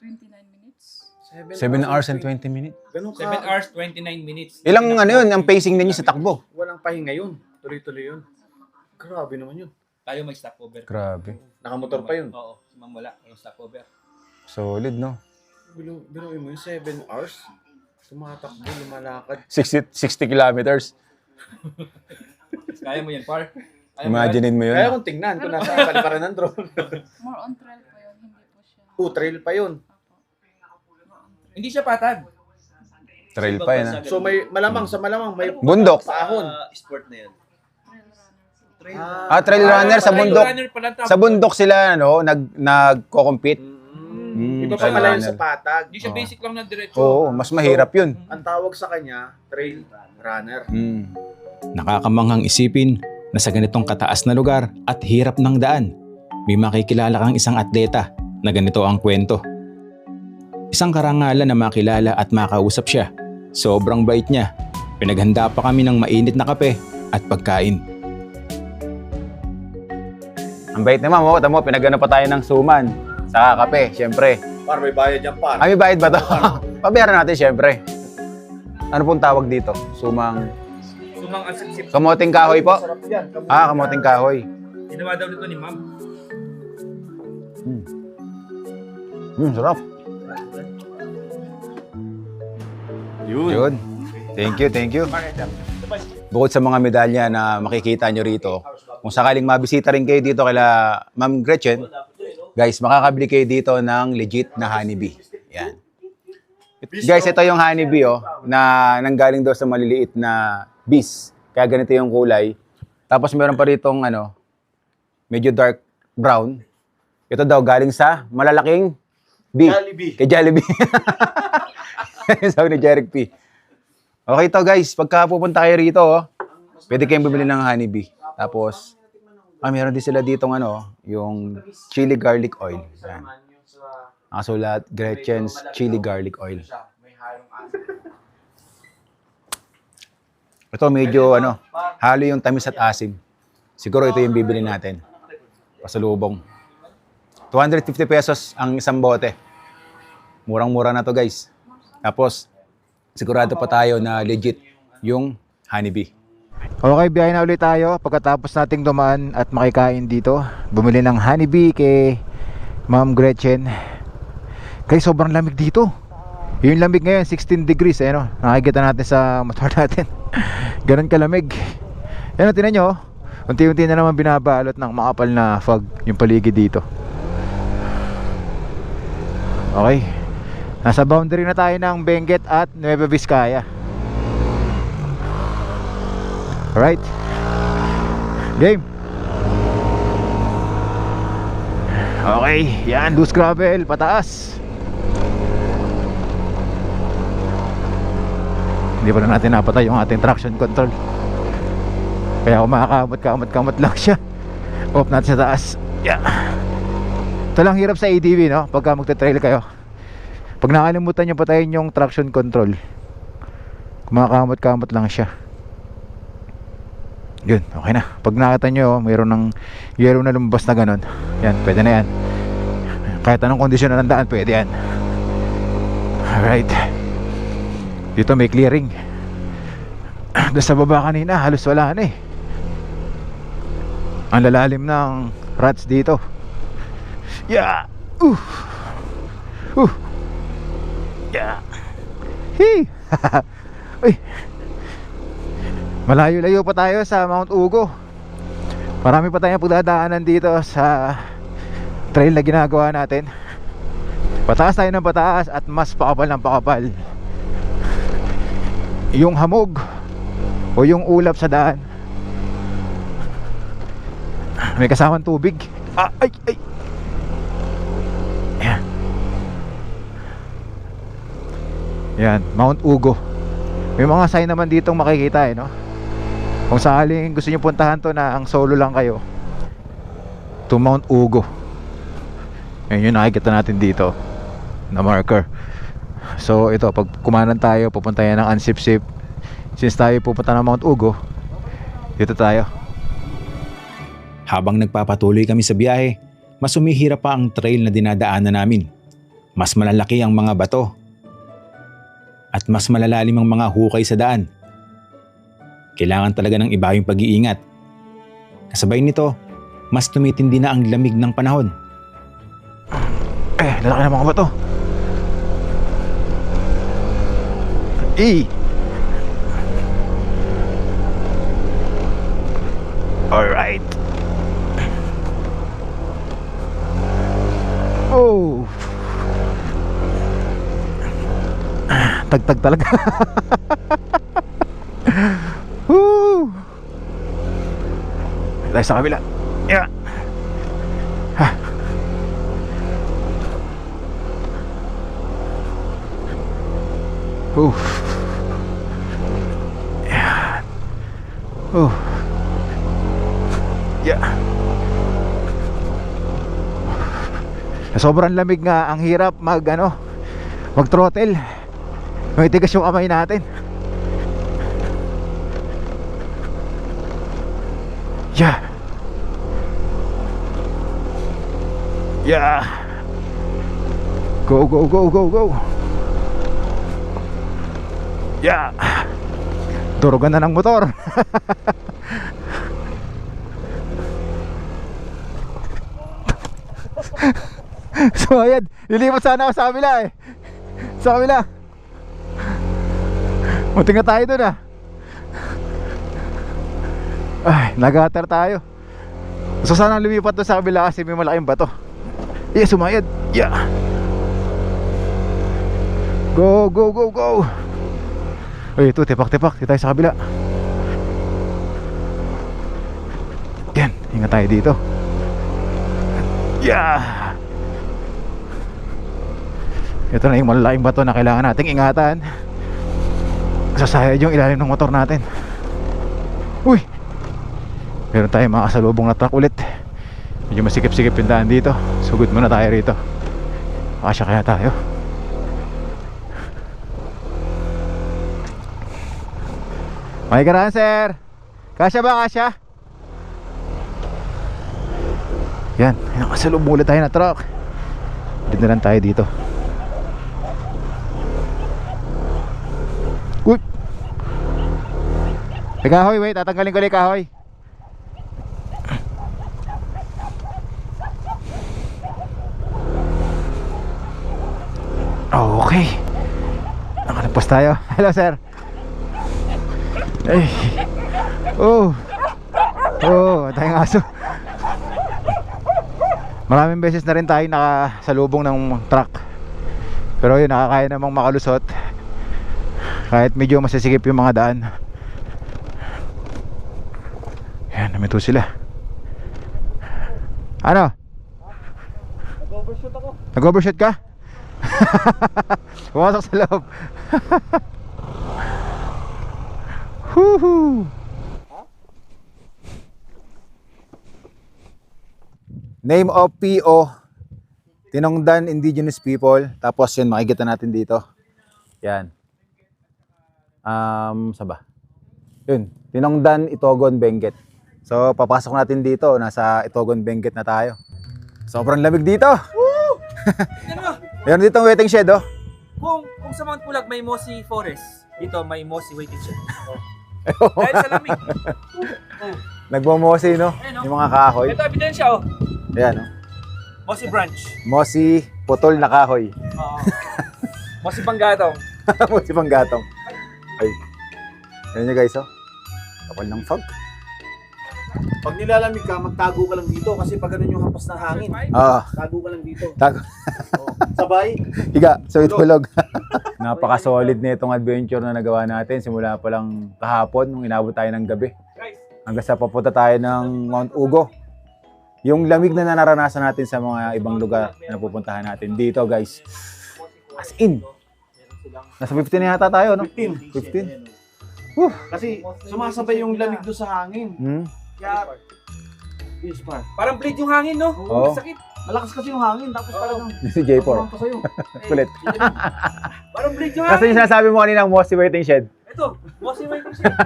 29 minutes. 7 hours and 20 minutes. Ganun 7 hours, 29 minutes. Ilang ano yun, ang pacing ninyo sa takbo? Walang pahinga yun. Tuloy-tuloy yun. Grabe naman yun. Tayo may stopover. Grabe. Nakamotor pa yun. Oo, si Ma'am wala. Yung stopover. Solid, no? Binuin mo yung 7 hours. Tumatakbo, lumalakad. 60 kilometers. Kaya mo yan, par. Kaya mo yan? Imaginein mo yun. Kaya kung tingnan kung nasa paliparan ng drone. More on trail po yun, hindi po siya. Trail pa yun. Hindi siya patag. Trail pa yun, ha? So may malamang may Bundok. paahon. Sport na yan. Trail runner. Trail runner sa bundok. Runner pala tawag. Sa bundok sila, ano, nagko-compete. Iba pa trail pala yun runner. sa patag. Hindi siya basic lang na diretso. Oo, mas mahirap yun. Ang tawag sa kanya, trail runner. Nakakamanghang isipin na sa ganitong kataas na lugar at hirap ng daan, may makikilala kang isang atleta na ganito ang kwento. Isang karangalan na makilala at makausap siya. Sobrang bait niya. Pinaghanda pa kami ng mainit na kape at pagkain. Ang bait naman mo, tamo, pinagano pa tayo ng suman. Saka kape, syempre. Par, may bayad yan, par. May bayad ba to? Pabayaran natin, syempre. Ano pong tawag dito? Sumang... Sumang asip-sip. Kamoting kahoy po? Sarap yan. Kamoting kahoy. Ginawa daw nito ni Ma'am. Sarap. Yun. Thank you. Bukod sa mga medalya na makikita nyo rito, kung sakaling mabisita rin kayo dito kila Ma'am Gretchen, guys, makakabili kayo dito ng legit na honeybee. Yan. Guys, ito yung honeybee na nanggaling daw sa maliliit na bees. Kaya ganito yung kulay. Tapos meron pa ritong medyo dark brown. Ito daw galing sa malalaking bee. Jollibee. Kay Jollibee. Sabi ni Jeric P. Okay to guys, pagka pupunta kayo rito, pwede kayong bumili ng honeybee. Tapos, meron din sila ditong yung chili garlic oil. Yan. Nakasulat, Gretchen's chili garlic oil. Ito medyo halo yung tamis at asim. Siguro ito yung bibili natin. Pasalubong. 250 pesos ang isang bote. Murang-mura na to guys. Tapos, sigurado pa tayo na legit yung honeybee. Okay, biyahe na ulit tayo pagkatapos nating dumaan at makikain dito. Bumili ng honeybee kay Ma'am Gretchen. Guys, sobrang lamig dito. Yung lamig ngayon, 16 degrees. Nakikita natin sa motor natin. Ganun kalamig. Tinan nyo, unti-unti na naman binabalot ng makapal na fog yung paligid dito. Okay. Nasa boundary na tayo ng Benguet at Nueva Vizcaya. Alright. Game. Okay. Yan, loose gravel, pataas. Hindi pa na natin napatay yung ating traction control. Kaya kumakamot lang siya. Off natin sa taas. Yeah. Ito lang hirap sa ADV, no? Pagka magte-trail kayo. Pag nakalimutan nyo patayin yung traction control, kumakamot-kamot lang siya. Yun, okay na. Pag nakita nyo, mayroon ng yellow na lumabas na ganun. Yan, pwede na yan. Kahit anong kondisyon na ng daan, pwede yan. Alright. Dito may clearing. Doon sa baba kanina, halos wala na eh. Ang lalalim ng ruts dito. Yeah. Yeah. Hey. Uy. Malayo-layo pa tayo sa Mount Ugo. Marami pa tayong pagdadaanan dito sa trail na ginagawa natin. Pataas tayo ng pataas at mas pakapal ng pakapal. Yung hamog o yung ulap sa daan, may kasamang tubig. Ay. Yan, Mount Ugo. May mga sign naman ditong makikita no? Kung sakaling gusto nyo puntahan to na ang solo lang kayo, to Mount Ugo. Yan yung nakikita natin dito na marker. So ito, pag kumanan tayo, pupunta yan ng Ansipsip. Since tayo pupunta ng Mount Ugo, dito tayo. Habang nagpapatuloy kami sa biyahe, mas humihirap pa ang trail na dinadaanan namin. Mas malalaki ang mga bato at mas malalalim ang mga hukay sa daan. Kailangan talaga ng iba yung pag-iingat. Kasabay nito, mas tumitindi na ang lamig ng panahon. Lalaki ng mga bato. Alright. Oh. Tagtag talaga. Woo. Tayo sa kabila. Yeah. Ha. Yeah. Yeah. Sobrang lamig nga, ang hirap mag throttle. May tigas yung kamay natin. Yeah. Yeah. Go, go, go, go, go. Yeah. Durugan na ng motor. So ayan, lilipat sana ako sa kabila eh. Sa kabila. Munti nga tayo dun ah. Ay, nag-atar tayo. So sana lumipat doon sa kabila kasi may malaking bato. Yeah, sumayad. Yeah. Go, go, go, go. Ay, ito, tipak-tipak. Dito tayo sa kabila. Yan, ingat tayo dito. Yeah. Ito na yung malalaking bato na kailangan nating ingatan. Sasayad yung ilalim ng motor natin. Uy, meron tayong mga kasalubong na truck ulit. Medyo masikip-sikip yung daan dito. Sugod muna tayo rito. Kasya kaya tayo. May karaan sir. Kasya ba, kasya? Yan, nakasalubong ulit tayo na truck. Dito na lang tayo dito. Uy! May kahoy, wait, tatanggalin ko ulit kahoy. Okay. Nakalagpas tayo. Hello sir. Ay. Oh. Oh, tayong aso. Maraming beses na rin tayo nakasalubong ng truck. Pero yun, nakakaya namang makalusot. Kahit medyo masisikip yung mga daan. Yan, namito sila. Ano? Nag-overshoot ako. Nag-overshoot ka? Pumasok sa loob. Woohoo! Name of PO, Tinongdan Indigenous People. Tapos yun, makikita natin dito. Yan. Saan ba? Yun, Tinongdan, Itogon, Benguet. So, papasok natin dito. Nasa Itogon, Benguet na tayo. Sobrang lamig dito. Woo! Meron dito ang waiting shed, oh. Kung sa Mount Pulag may mossy forest, dito may mossy waiting shed. Dahil sa lamig. Nagmomosi, no? Ayun, no? Yung mga kahoy. Ito ebidensya, oh. Ayan, no? Mossy branch. Mosi, putol na kahoy. Oo. Mossy panggatong. Mosi pang gatong. Ay. Ayan nyo guys, oh. Kapal ng fog. Pag nilalamig ka, magtago ka lang dito kasi pag ganun yung hampas ng hangin, Ah, tago ka lang dito. tago. Sabay. Higa, so itulog. Napaka-solid na itong adventure na nagawa natin. Simula pa lang kahapon, nung inabot tayo ng gabi. Hanggang sa papunta tayo ng Mount Ugo. Yung lamig na nararanasan natin sa mga ibang lugar na napupuntahan natin. Dito guys, as in. Nasa 15 na yata tayo, no? 15. 15? Kasi sumasabay yung lamig doon sa hangin. Kaya, yes pa. Parang bleed yung hangin, no? Oo. Sakit. Malakas kasi yung hangin, tapos talagang Si J4. pumampa sa'yo. Kulit. Parang bleed yung Kasi hangin. yung sinasabi mo kanina, mossy waiting shed. Ito, mossy waiting shed.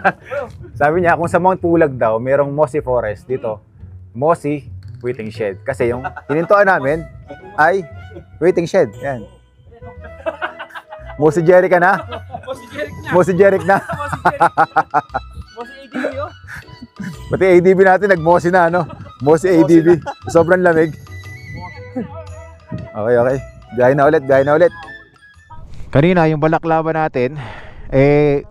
Sabi niya, kung sa Mount Pulag daw, merong mossy forest dito. Mossy waiting shed. Kasi yung hinintuan namin ay waiting shed. Yan. Mo si Jeric ka na? Boss Jeric na. Mo si Jeric na. Boss ADB oh. Pati ADB natin nag-mosi na, ano? Mosi ADB. Sobrang lamig. Okay, okay. Biyahe na ulit. Kanina, yung balaklava natin,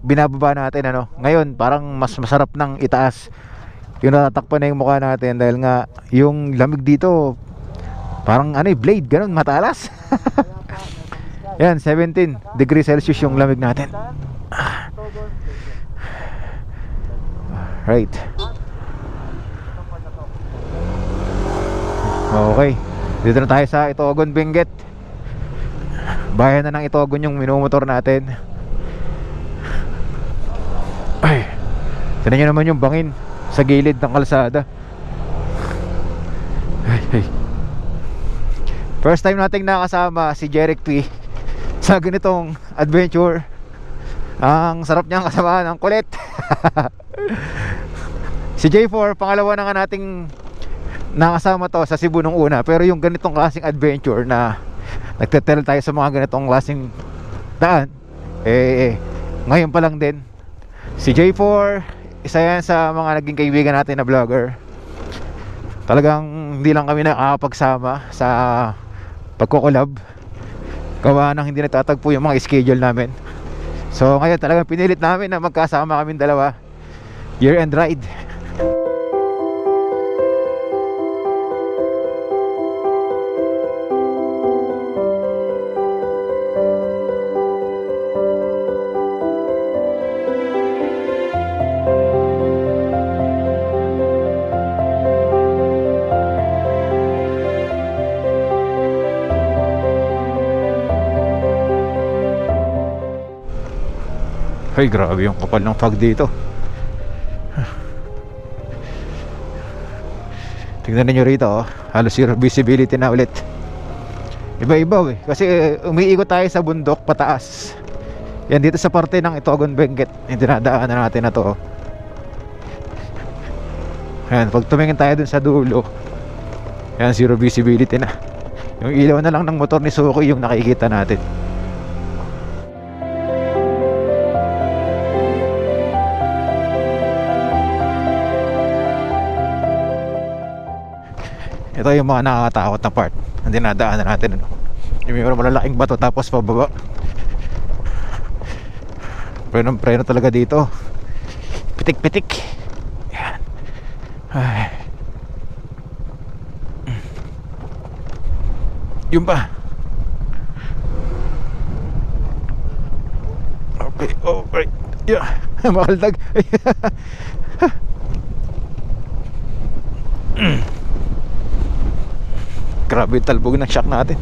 binababa natin, ano? Ngayon, parang mas masarap ng itaas. Yung natatakpan na yung mukha natin dahil nga, yung lamig dito, parang blade, ganun, matalas. Yan, 17 degrees Celsius yung lamig natin. Right. Okay. Dito na tayo sa Itogon, Benguet. Bayan na ng Itogon yung minumotor natin. Ay. Tignan nyo naman yung bangin sa gilid ng kalsada. Ay. First time nating nakasama si Jeric P sa ganitong adventure. Ang sarap niyang kasama ng kulit. Si J4, pangalawa na nga nating nakasama to sa Cebu nung una. Pero yung ganitong klaseng adventure na nagtetel tayo sa mga ganitong klaseng daan, ngayon pa lang din. Si J4, isa yan sa mga naging kaibigan natin na vlogger. Talagang hindi lang kami nakakapagsama sa pagkukulab, gawa nang hindi natatagpo yung mga schedule namin. So ngayon talagang pinilit namin na magkasama kaming dalawa. Year end ride. Ay, grabe yung kapal ng fog dito. Tingnan niyo rito, oh. Halos zero visibility na ulit. Iba-iba kasi umiikot tayo sa bundok pataas. Yan dito sa parte ng Itogon, Benguet, yung dinadaanan natin na to, oh. Yan, pag tumingin tayo dun sa dulo, yan, zero visibility na. Yung ilaw na lang ng motor ni Suki yung nakikita natin. Ito yung mga nakakatakot na part na dinadaanan natin, ano? Yung may malalaking bato tapos pababa. Preno talaga dito. Pitik-pitik. Yan. Ay. Yun pa. Okay, okay. Yeah. Makaldag. Grabe yung talbog ng shock natin.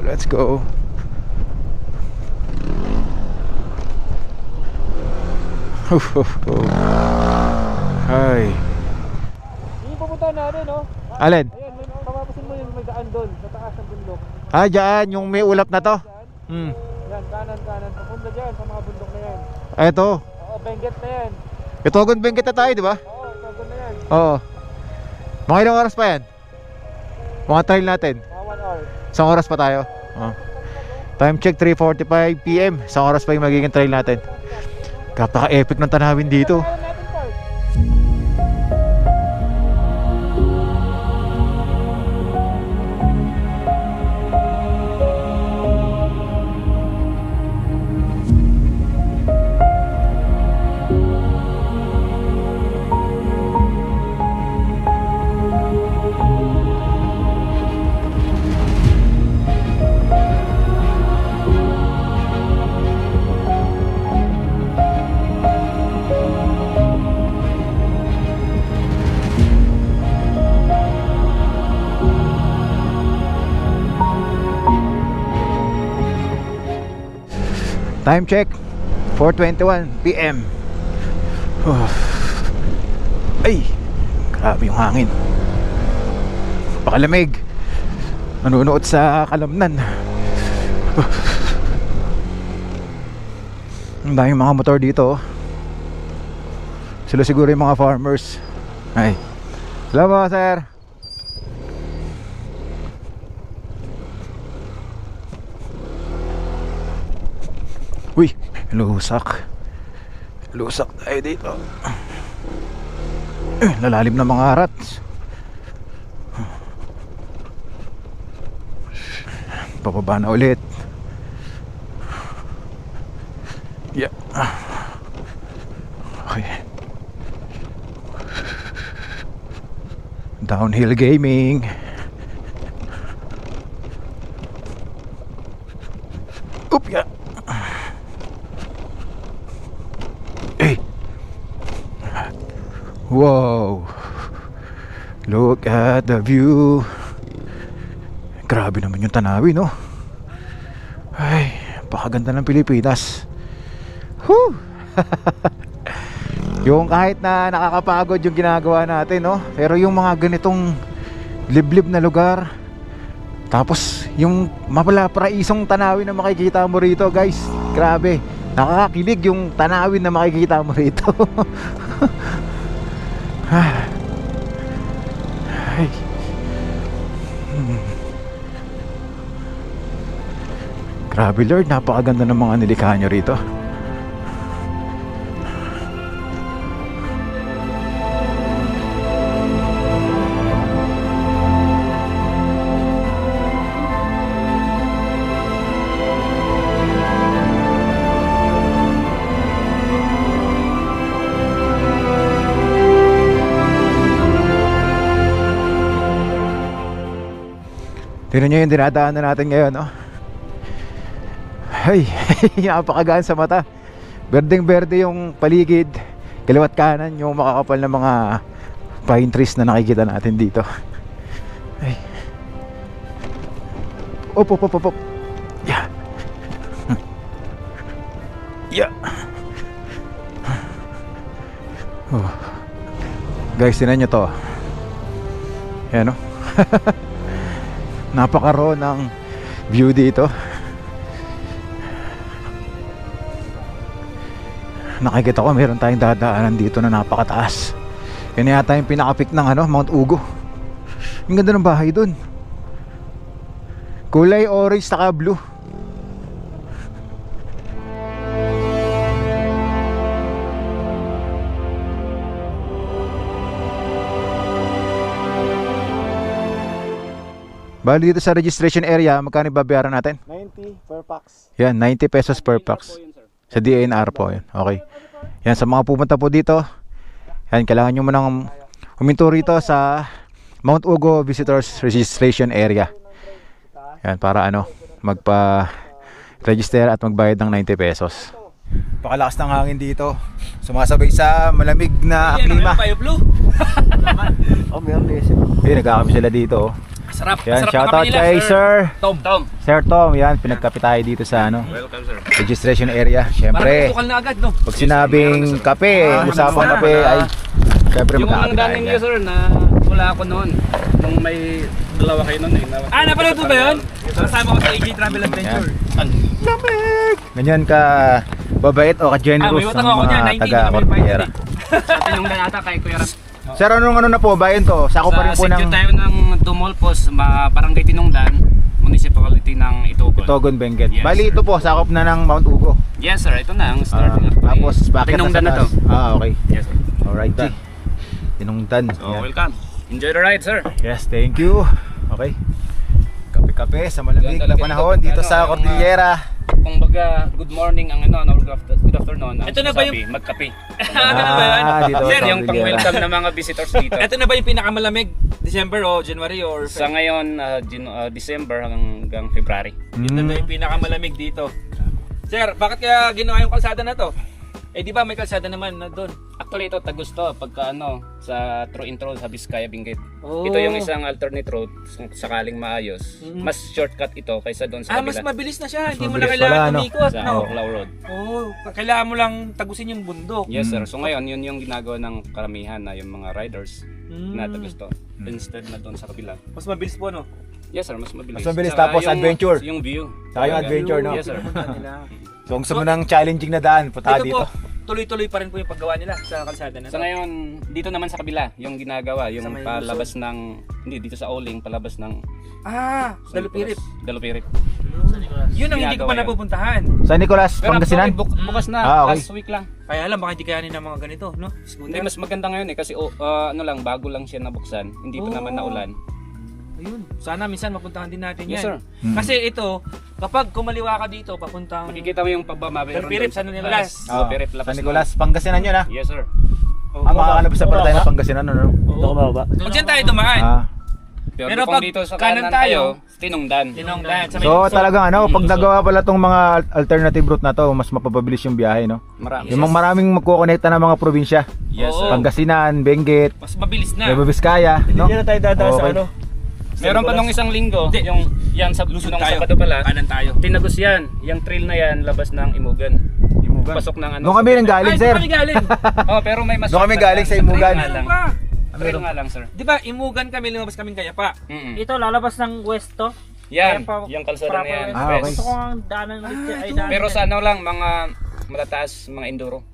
Let's go. Ay. Yung pupunta natin, no? Alin? Ayan, papapasin mo yung may daan doon, sa taas ng bundok. Ah, dyan, yung may ulap na to. Yan, kanan. Papunta dyan, sa mga bundok na yan. Ito. Oo, Benguet na yan. Itogon, Benguet na tayo, di ba? Oo, Itogon na yan. Oo. Mga ilang oras pa yan? Mga trail natin. Mga 1 hour. Isang oras pa tayo. Oh. Time check 3:45 PM. Isang oras pa yung magiging trail natin. Kapaka-epic ng tanawin dito. Kaya natin, Park. Time check 4:21 PM. Ay, grabe yung hangin. Pakalamig. Nanunuot sa kalamnan. Ang daming mga motor dito. Sila siguro yung mga farmers. Ay. Hello po, sir. Uy, lusak. Lusak tayo dito. Lalalim na mga rats. Pababa na ulit. Yeah. Okay. Downhill gaming. Oop, yeah. Hey. Wow. Look at the view. Grabe naman yung tanawin, no? Ay, pakaganda ng Pilipinas. Whew! Yung kahit na nakakapagod yung ginagawa natin, no? Pero yung mga ganitong liblib na lugar, tapos yung mapala-praisong tanawin na makikita mo rito, guys. Grabe. Nakakakilig yung tanawin na makikita mo rito. Ay. Grabe Lord, napakaganda ng mga nilikha nyo rito. Tignan nyo yung dinadaanan natin ngayon, no? Ay, napakagaan sa mata. Berdeng-berde yung paligid. Kaliwat kanan yung makakapal na mga pine trees na nakikita natin dito. Ay. Op. Yeah. Yeah. Oh. Guys, tinan nyo to. Yan, no? Napakaro ng view dito. Nakikita ko meron tayong dadaanan dito na napakataas. Yan yata yung pinaka-peak ng Mount Ugo. Ang ganda ng bahay dun. Kulay orange saka blue. Bali dito sa registration area, magkano babayaran natin? 90 per pax. Yan, 90 pesos per pax. Sa DNR po yun. Okay. Yan, sa mga pumunta po dito, yan, kailangan nyo munang huminto rito sa Mount Ugo Visitors Registration Area. Yan, para magpa-register at magbayad ng 90 pesos. Pakalakas ng hangin dito. Sumasabay sa malamig na klima. Oh, meron din siya. Nagkakape sila dito. Sarap. Yan, Sarap shoutout kay Sir Tom. Sir Tom, yan, pinagkape tayo dito sa Welcome, sir. registration area. Syempre, Parang na agad, no? pag sinabing kape, usapang kape, ay syempre Yung magkakape ang tayo daning dyan. niyo sir na wala ako noon nung may dalawa kayo noon Napanood mo ba yun? Kasama ko sa AJ Travel Adventure. Ganyan ka babait o ka-generous may ang utang ako niyan, mga 19 taga-Cordillera. sa tinungdan ata kay Kuya Rap. Sir, anong na po, bayan to? Sako pa rin po ng tayo ng Dumolpos, Barangay Tinungdan, Municipality ng Itogon. Togon, Benguet. Yes, Bali, sir. ito po, sakop na ng Mount Ugo. Yes sir, ito na ang starting. Tapos, bakit Tinungdan na to. Okay. Yes sir. Alright, G. Tinungdan. So Yan. welcome. Enjoy the ride sir. Yes, thank you. Okay. Kape-kape sa malamig na panahon dito sa Cordillera. Kung baga good morning ang good afternoon. Ito na ba yung- magkape? Ano na ba yun? Dito Sir, sa Yung Cordillera. pang-welcome ng mga visitors dito. Ito na ba yung pinakamalamig? December o January or Sa ngayon, December hanggang February. Ito na yung pinakamalamig dito. Sir, bakit kaya ginawa yung kalsada na to? Eh di ba may kalsada naman na doon? Actually ito tagus to pagka sa through intro sa Vizcaya Benguet. Oh. Ito yung isang alternate route kung sakaling maayos. Mas shortcut ito kaysa doon sa Mas kabila. mabilis na siya. Hindi mo mabilis na kailangan pala, no? umikot. Sa No? Oclaw Road. Kailangan mo lang tagusin yung bundok. Yes sir. So ngayon yun yung ginagawa ng karamihan na yung mga riders na tagus to. Instead na doon sa kabila. Mas mabilis po, no? Yes sir, mas mabilis. Mas mabilis, Saka tapos adventure. Yung view. Saka yung adventure, no? Yes sir. So kung gusto mo ng challenging na daan, punta ka Ito dito. po, tuloy-tuloy pa rin po yung paggawa nila sa kalsada na to. Sa ngayon, dito naman sa kabila, yung ginagawa, yung Sa may palabas ng, hindi, dito sa Oling, palabas ng Dalupirip. Dalupirip. Yun ang hindi ko pa Ginagawa yun. napupuntahan. Sa Nicolas, Pero Pangasinan? actually, bukas na, Okay. last week lang. Kaya alam, baka hindi kayanin ng mga ganito, no? Hindi, Scooter. mas maganda ngayon kasi ano lang, bago lang siya nabuksan. Hindi pa naman naulan. Ayun. Sana minsan mapuntahan din natin Yes, yan. sir. Kasi ito, kapag kumaliwa ka dito, papuntang Makikita mo yung pagbaba. Dalupirip sa Nicolas. Dalupirip, Sa labas Nicolas, Pangasinan yun ha. Yes, sir. Makakalabas sa pala tayo ng Pangasinan, ano? Pag dyan tayo dumaan, Ah. Pero kung pag dito sa kanan kanan tayo, tayo, Tinongdan. Tinongdan. Sa may So Lungsod. talagang ano, pag nagawa pala tong mga alternative route na to, mas mapapabilis yung biyahe, no? Marami. Yung mga maraming magkukonekta ng mga probinsya. Yes, Oo. sir. Pangasinan, Benguet, Mas mabilis na. Nueva Vizcaya, no? Hindi na tayo dadaan sa Okay. ano. Meron pa nung isang linggo, Hindi. yung yan sa Lusod nung tayo. Sabado pala. Kanan tayo. Tinagos yan. Yung trail na yan, labas ng Imugan. Pasok ng ano. Doon kami nang galing, Ay, sir. saan kami galing? Oh, pero may mas. Doon kami galing sa Imugan. Trail nga lang. Pa. Trail nga lang, sir. Di ba, Imugan kami, lumabas kaming Kayapa. Ito, lalabas ng west to. Yan, Kaya pa- yung kalsada na yan. Ah, okay. Gusto ko ang daanan ng ay daanan. Pero sa ano lang, mga matataas, mga enduro.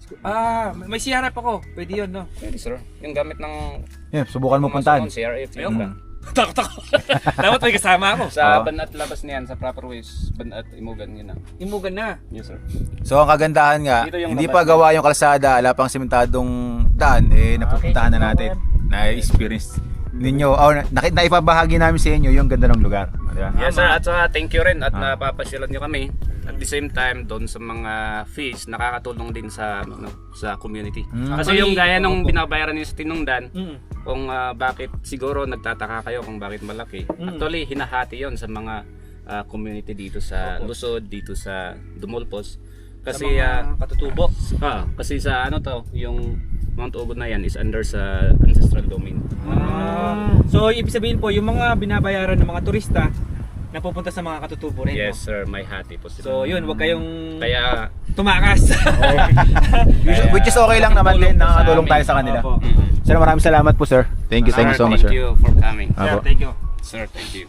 May siharap ako. Pwede yun, no? Pwede, sir. Yung gamit ng Yeah, subukan mo puntahan. CRF. Ayun Yun ka. Takot ako. Dapat may kasama ako. Sa Banat labas niyan, sa proper ways, Banat, Imugan, yun na. Imugan na. Yes, sir. So ang kagandahan nga, Dito yung hindi labas pa gawa yung kalsada, ala pang simentadong daan, napupuntahan na natin. Na-experience ninyo, naipabahagi namin sa inyo yung ganda ng lugar. Di ba? Yes, sir. At saka thank you rin at napapasyalan nyo kami. At the same time, doon sa mga fees, nakakatulong din sa sa community. Kasi yung gaya nung binabayaran niyo sa Tinongdan, kung bakit siguro nagtataka kayo kung bakit malaki. Actually, hinahati yon sa mga community dito sa Luzon, dito sa Dumulpos. Kasi Katutubo. kasi sa ano to, yung Mount Ugod na yan is under sa ancestral domain. So, ibig sabihin po, yung mga binabayaran ng mga turista, napupunta sa mga katutubo rin. Yes, no? sir, may hati po sila. So, yun, wag kayong Kaya tumakas. Which is okay lang naman din, nakakatulong tayo sa kanila. Opo. Sir, maraming salamat po, sir. Thank you so much, sir. Thank you for coming. Sir, Apo. thank you. Sir, thank you.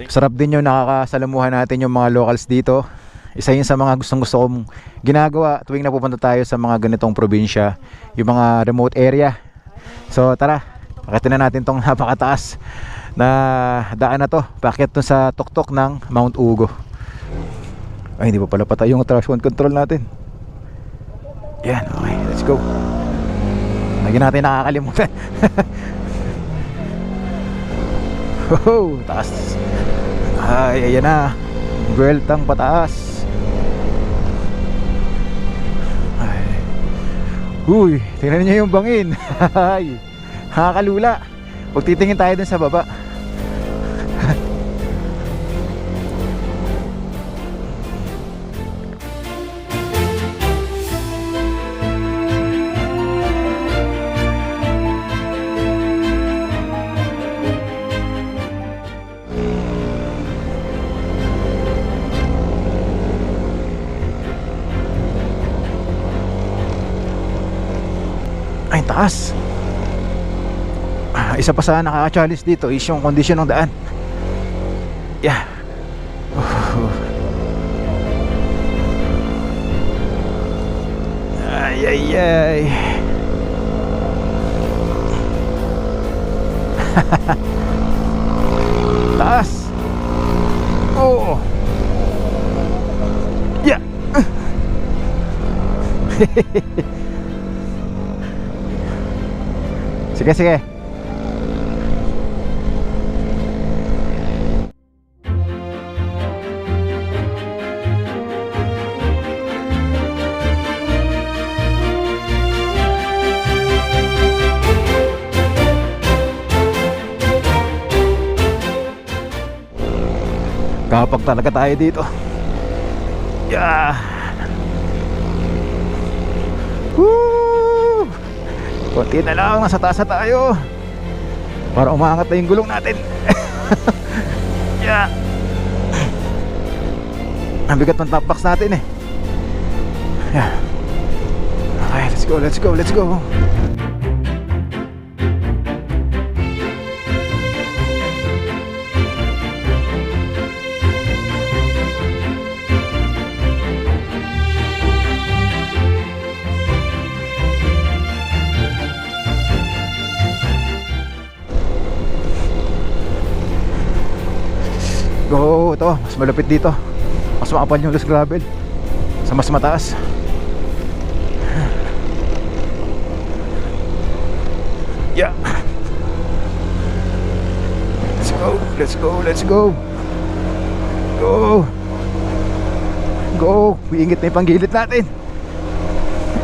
Sarap din yung nakakasalamuhan natin yung mga locals dito. Isa yun sa mga gustong-gusto kong ginagawa tuwing napupunta tayo sa mga ganitong probinsya, yung mga remote area. So tara, pakitin na natin tong napakataas na daan na to, paakyat dun sa tuktok ng Mount Ugo. Ay, hindi pa pala patay yung traction control natin. Yan, okay, let's go. Lagi natin nakakalimutan. Oh, taas. Ay, ayan na. Buweltang pataas. Ay. Uy, tingnan niyo yung bangin. Ay, nakakalula. Pag titingin tayo dun sa baba. Ay, taas. Isa pa sa nakaka-challenge dito is yung kondisyon ng daan. Yeah. Ay, ay, ay. Taas. Oh. Yeah. Sige, sige. Kapag talaga tayo dito. Yeah. Woo! Konti na lang, nasa taas na tayo. Para umaangat na yung gulong natin. Yeah. Ang bigat ng top box natin eh. Yeah. Okay, let's go, let's go, let's go. go. Ito, mas malupit dito. Mas makapal yung loose gravel sa mas mataas. Yeah. Let's go, let's go, let's go. Go. Go. Iingit na yung panggilid natin.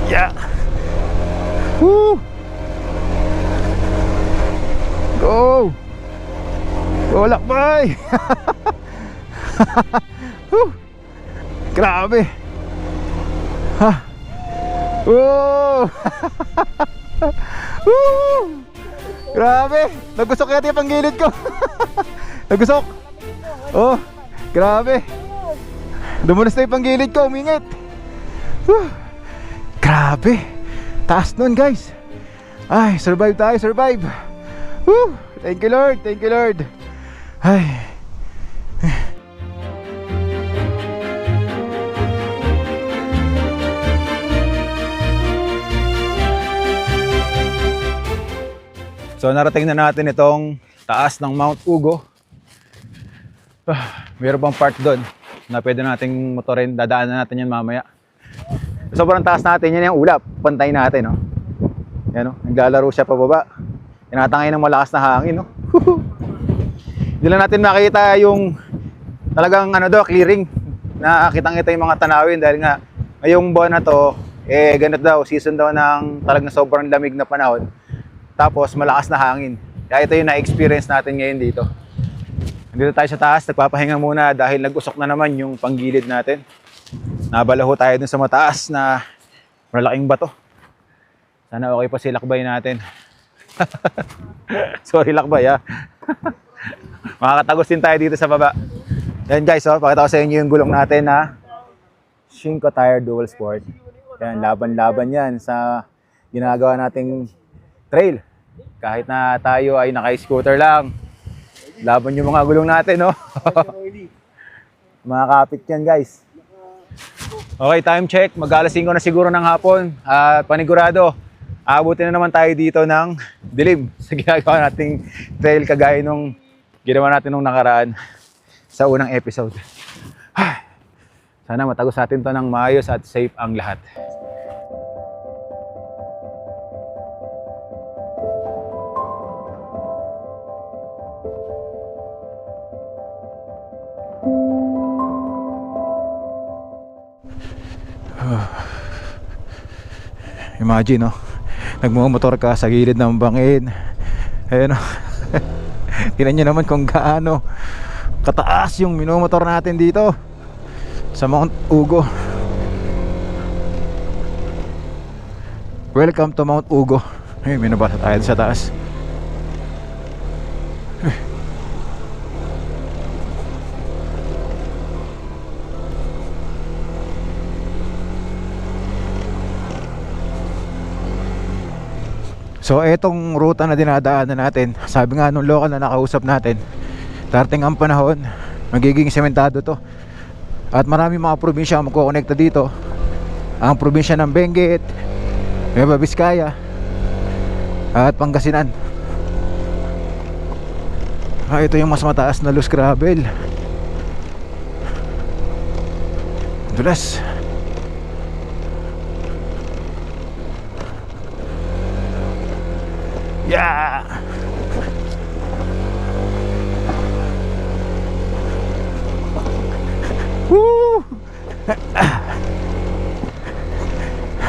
Yeah. Woo. Go. Go, lakbay. Woo. Grabe. Ha. Woo. Woo. Grabe. Nagusok yata yung panggilid ko. Nagusok. Oh, grabe. Dumulas na yung panggilid ko, umingit. Woo. Grabe. Taas nun, guys. Ay, survive tayo, survive. Woo. Thank you, Lord. Thank you, Lord. Ay. So narating na natin itong taas ng Mount Ugo. Mayroon bang part doon na pwede nating motorin, dadaanan natin yan mamaya. Sobrang taas natin, yan yung ulap, pantay natin, no? Yan, no? Naglalaro siya pababa. Tinatangay ng malakas na hangin, no? Hindi lang natin makita yung talagang clearing. Nakakitang-kita yung mga tanawin dahil nga ngayong buwan na to, ganito daw, season daw ng talagang sobrang lamig na panahon. Tapos malakas na hangin. Kaya ito yung na-experience natin ngayon dito. Nandito tayo sa taas, nagpapahinga muna dahil nag-usok na naman yung panggilid natin. Nabalaho tayo dun sa mataas na malaking bato. Sana okay pa si lakbay natin. Sorry lakbay ha. Makakatagos din tayo dito sa baba. Yan guys, pakita ko sa inyo yung gulong natin na Shinko Tire Dual Sport. Yan, laban-laban yan sa ginagawa nating trail. Kahit na tayo ay naka-scooter lang, laban yung mga gulong natin, no? Mga kapit yan, guys. Okay, time check. Mag-alas 5 na siguro ng hapon. Panigurado, aabutin na naman tayo dito ng dilim sa ginagawa nating trail kagaya nung ginawa natin nung nakaraan sa unang episode. Sana matagos natin to ng maayos at safe ang lahat. Imagine, no? Nagmumotor ka sa gilid ng bangin. Ayan, no? Tingnan nyo naman kung gaano kataas yung minomotor natin dito sa Mount Ugo. Welcome to Mount Ugo. Ay, minabasa tayo sa taas. So etong ruta na dinadaanan natin, sabi nga nung local na nakausap natin, darating ang panahon, magiging sementado to. At marami mga probinsya ang magkukonekta dito. Ang probinsya ng Benguet, Nueva Vizcaya at Pangasinan. Ito yung mas mataas na loose gravel. Dulas. Yeah. Woo.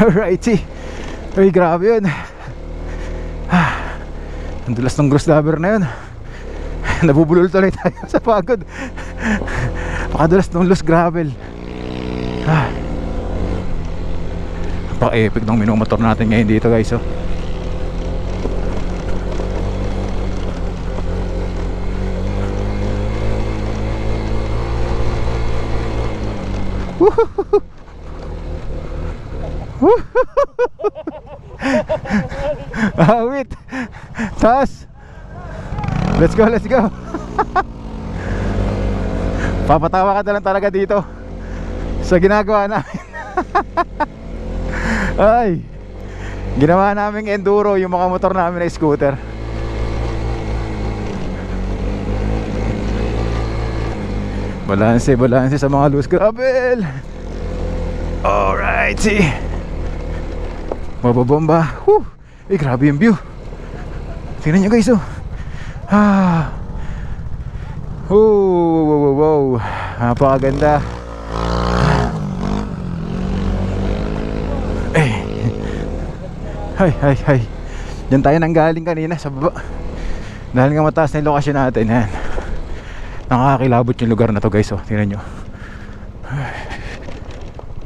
Alrighty. Ay, grabe yun. Ang dulas ng gross rubber na yun. Nabubulol tuloy tayo sa pagod. Pakadulas ng loose gravel. Napaka-epic ng minomotor natin ngayon dito, guys, oh. Wait. Taas. Let's go, let's go. Papatawa ka na lang talaga dito sa ginagawa namin. Ay, ginawa naming enduro yung mga motor namin na scooter. Balanse sa mga loose gravel. Alright, see. Mababomba. Woo! Eh, grabe yung view. Tingnan nyo guys, oh. Wow. Napakaganda. Eh. Hay. Diyan tayo nanggaling kanina sa baba. Dahil nga mataas na yung lokasyon natin. Yan. Nakakakilabot yung lugar na to guys, oh. Tingnan nyo.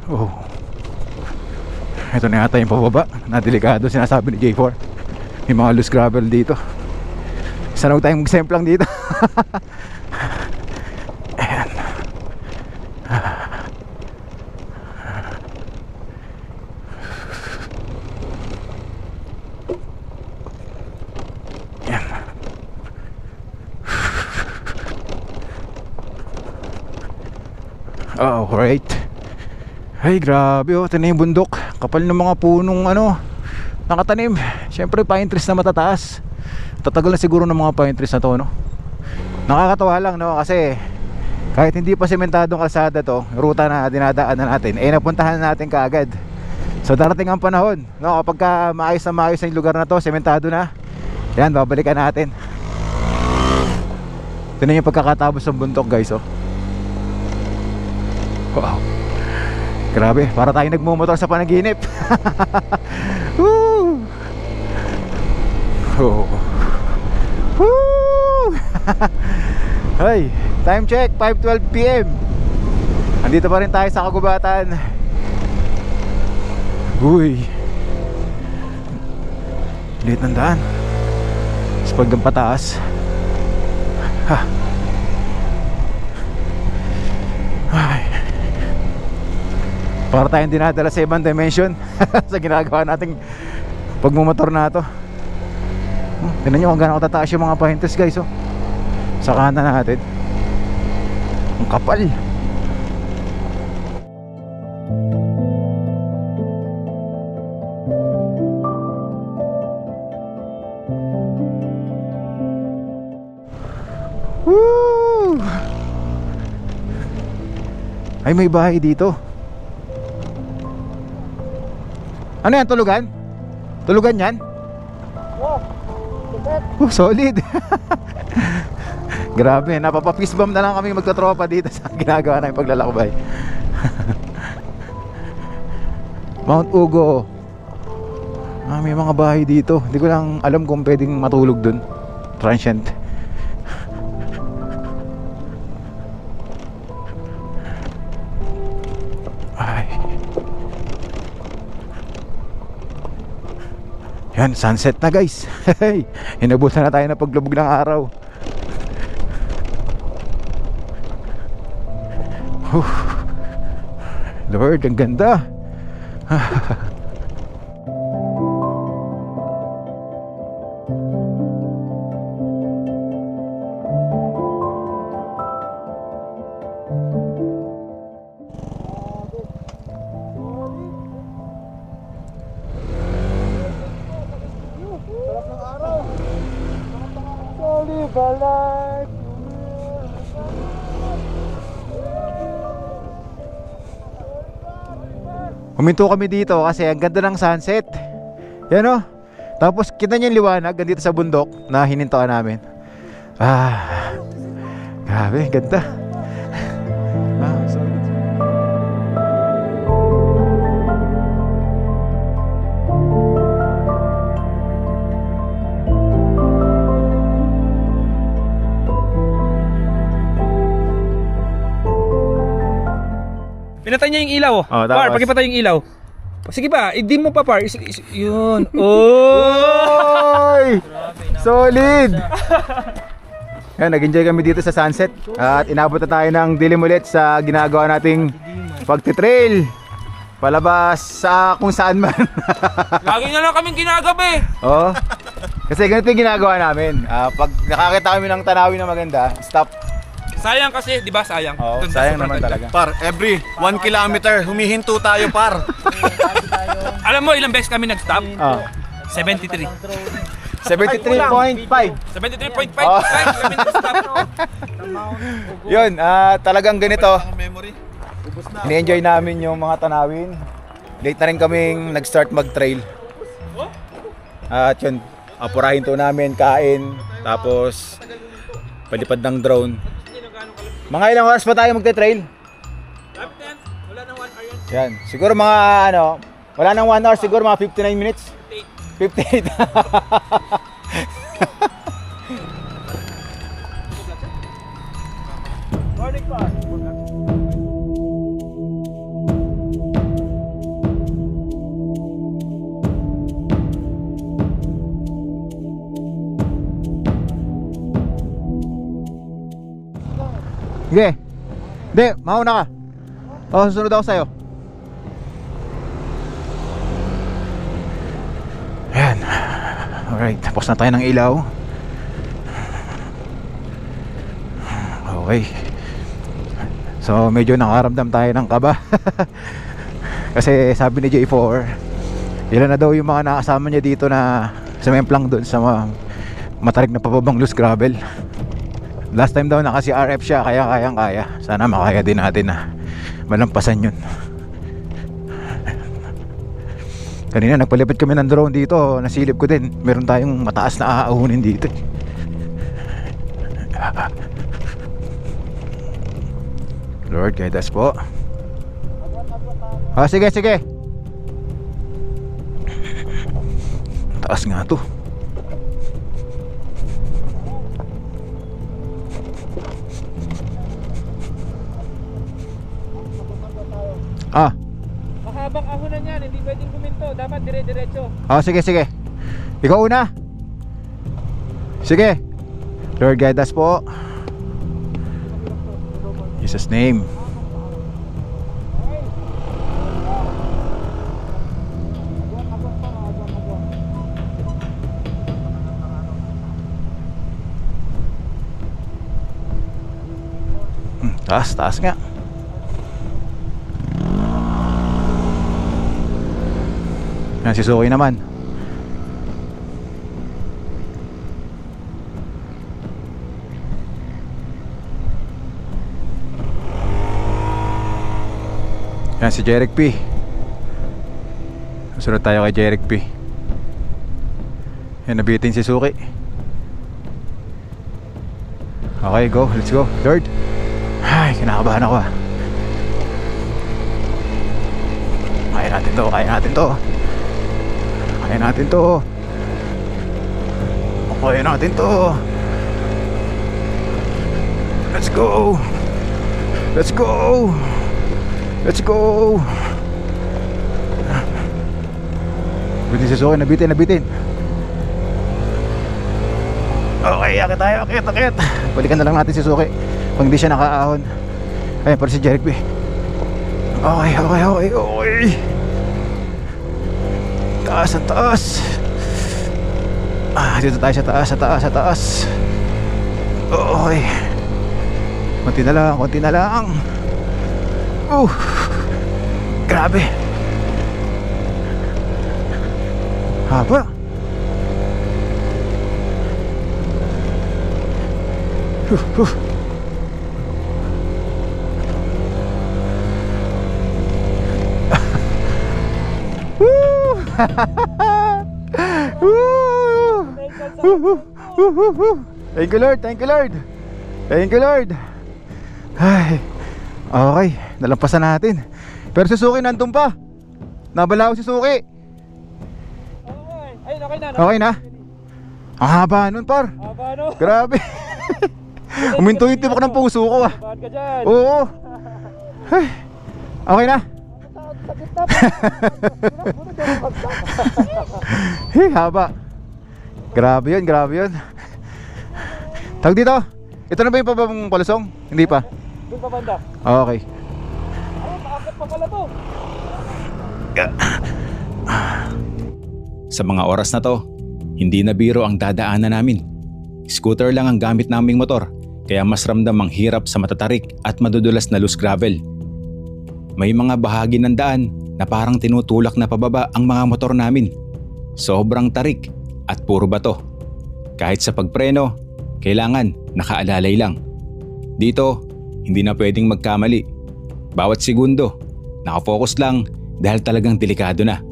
Oh. Ito na yata yung pababa na delikado, sinasabi ni J4. May mga loose gravel dito. Sana huwag tayong mag-semplang dito. Ayan. Ayan. Alright. Ay, grabe oh, ito na yung bundok. Kapal ng mga punong nakatanim. Siyempre pine trees na matataas. Tatagal na siguro ng mga pine trees na to, no? Nakakatawa lang, no? Kasi kahit hindi pa sementadong kalsada to, ruta na dinadaanan natin, napuntahan natin kaagad. So darating ang panahon, no? Kapag maayos na yung lugar na to, sementado na, yan, babalikan natin. Ito na yung pagkakatapos ng bundok guys, oh. Wow. Grabe, para tayo nagmumotor sa panaginip. Woo! Oh. Woo! Hey, time check, 5:12 PM. Andito pa rin tayo sa kagubatan. Uy. Liit ng daan. Sa pagdang pataas. Ha. Ay. Para tayong dinadala sa ibang dimension sa ginagawa nating pagmumotor na ito. Tignan nyo kung gano'n katataas yung mga pahintes guys, oh. Sa kanan natin. Ang kapal. Woo! Ay, may bahay dito. Ano yan, tulugan? Tulugan yan? Solid. Grabe, napapa-fist bump na lang kami magtatropa dito sa ginagawa namin paglalakbay. Mount Ugo. May mga bahay dito. Hindi ko lang alam kung pwedeng matulog dun. Transient. Ay. Yan, sunset na guys. Inabutan na tayo ng paglubog ng araw. Lord, ang ganda. Huminto kami dito kasi ang ganda ng sunset. Yan o. Tapos kita niyo yung liwanag dito sa bundok na hinintuan namin. Grabe, ganda. Solid. Pinatay niya yung ilaw. Oh, Par, tapos? pakipatay yung ilaw. Sige pa, i-dim mo pa, Par. Yun. Oh! Oy! Solid! Yan, nag-enjoy kami dito sa sunset. At inabot na tayo ng dilim ulit sa ginagawa nating pagtitrail. Palabas sa kung saan man. Lagi na lang kaming ginagabi. Oh. Kasi ganito yung ginagawa namin. Pag nakakita kami ng tanawin na maganda, stop. Sayang kasi, di ba sayang? Oo, Ganda, sayang sobrang naman ganda. talaga. Par, every 1 kilometer, humihinto tayo, par. Alam mo, ilang beses kami nag-stop? Oh. 73. 73.5. 73.5. Oh. Right, 11 minutes stop. Yun, talagang ganito. Ini-enjoy namin yung mga tanawin. Late na rin kaming nag-start mag-trail. At yun, apurahin to namin, kain, tapos palipad ng drone. Mga ilang oras pa tayo magte-trail? Wala nang 1 hour yan. Yan, siguro mga wala nang 1 hour, siguro mga 59 minutes. 58. Sige. Hindi, mauna ka. Susunod ako sa'yo. Ayan. Alright, tapos na tayo ng ilaw. Okay. So, medyo nakaramdam tayo ng kaba. Kasi sabi ni J4, ilan na daw yung mga nakasama niya dito na sumemplang doon sa matarik na pababang loose gravel. Last time daw naka si RF siya, kaya kayang-kaya. Sana makaya din natin na malampasan yun. Kanina nagpalipad kami ng drone dito, nasilip ko din. Meron tayong mataas na aahunin dito. Lord, guide us po. Sige, sige. Taas nga to. Mahabang ahunan yan, hindi pwedeng kuminto. Dapat dire-diretso. Sige, sige. Ikaw una. Sige. Lord, guide us po. In Jesus' name. Taas, taas nga. Yan si Suki naman. Yan si Jeric P. Susunod tayo kay Jeric P. Yan, nabitin si Suki. Okay, go, let's go. Lord. Ay, kinakabahan ako. Kaya natin to, kaya natin to. Kaya natin to. Kaya natin to. Let's go. Let's go. Let's go. Nabitin si Suki, nabitin, nabitin. Okay, akit tayo, akit, akit. Balikan na lang natin si Suki pag hindi siya nakaahon. Ayan, para si Jeric B. Okay, okay, okay, okay. Taas, ang taas. Dito tayo sa taas, sa taas, sa taas. Okay. Konti na lang, konti na lang. Grabe. Haba. Thank you Lord, thank you Lord. Thank you Lord. Ay, okay, nalampasan natin. Pero si Suki nandun pa. Nabalaw si Suki. Okay. Ayun, okay na. Okay na. Ang haba nun par. Haba no? Grabe. Uminto-intibok ng puso ko ah. Bad ka dyan. Oo. Ay, okay na. Hey, haba. Grabe yun, grabe yun. Tawag dito. Ito na ba yung pababang palusong? Hindi pa. Doon pa banda. Okay. Ayun, maakit pa pala to. Sa mga oras na to, hindi na biro ang dadaanan namin. Scooter lang ang gamit naming motor, kaya mas ramdam ang hirap sa matatarik at madudulas na loose gravel. May mga bahagi ng daan na parang tinutulak na pababa ang mga motor namin. Sobrang tarik at puro bato. Kahit sa pagpreno, kailangan nakaalalay lang. Dito, hindi na pwedeng magkamali. Bawat segundo, nakafocus lang dahil talagang delikado na.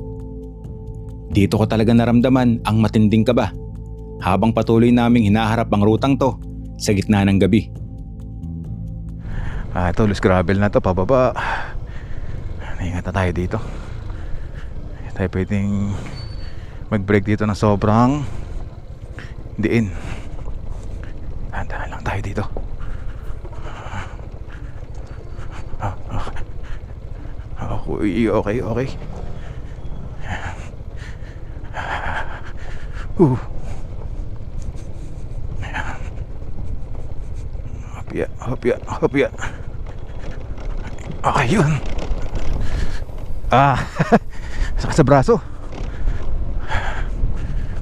Dito ko talaga naramdaman ang matinding kaba habang patuloy naming hinaharap ang rutang to sa gitna ng gabi. Ito, loose gravel na to, pababa. Ingat na tayo dito. Hindi tayo pwedeng mag-break dito ng sobrang diin. Dahan-dahan lang tayo dito. Okay. Hopya. Okay, yun. Sakit sa braso.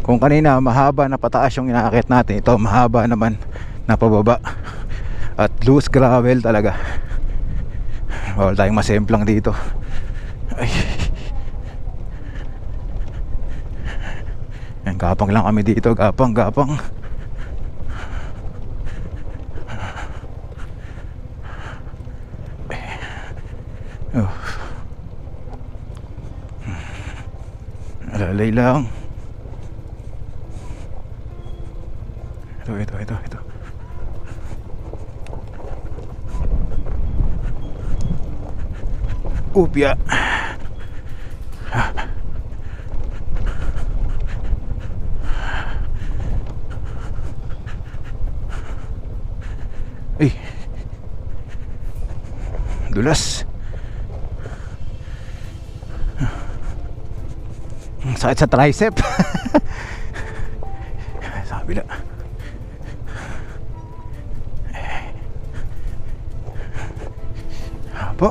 Kung kanina mahaba na pataas yung inaakit natin, ito mahaba naman na pababa. At loose gravel talaga. Bawal tayong masemplang dito. Ay. Yan, gapang lang kami dito. Gapang. Alalay lang. Ito. Upya. Ay. Dulas. Sakit sa tricep. Sa kabila. Apo.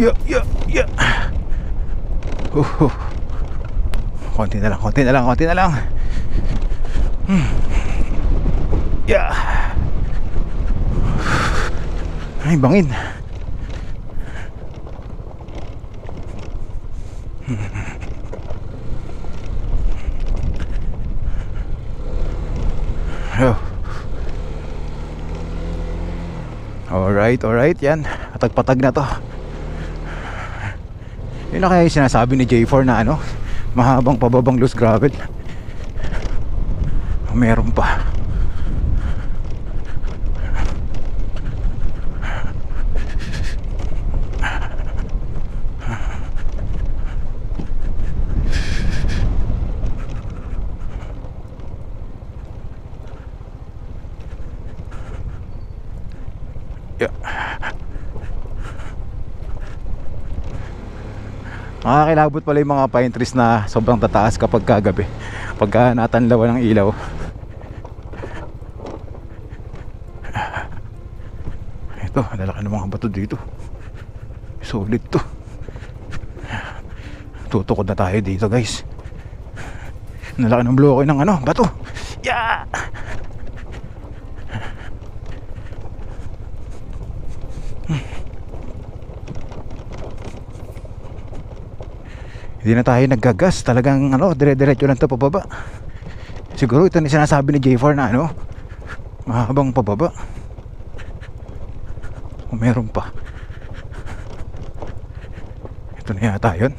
Yeah. Konti na lang. Yeah. Ay, bangin. Alright, yan. Patag-patag na to. Yun na kaya yung sinasabi ni J4 na mahabang pababang loose gravel. Meron pa. Makakilabot pala yung mga pine trees na sobrang tataas kapag kagabi, pagka natanlawan ng ilaw. Ito, lalaki ng mga bato dito. Solid to. Tutukod na tayo dito, guys. Lalaki ng bloke ng bato. Yeah! Hindi na tayo naggagas. Talagang dire-diretso lang ito pababa. Siguro ito na sinasabi ni J4 na mahabang pababa. O meron pa. Ito na yata yun.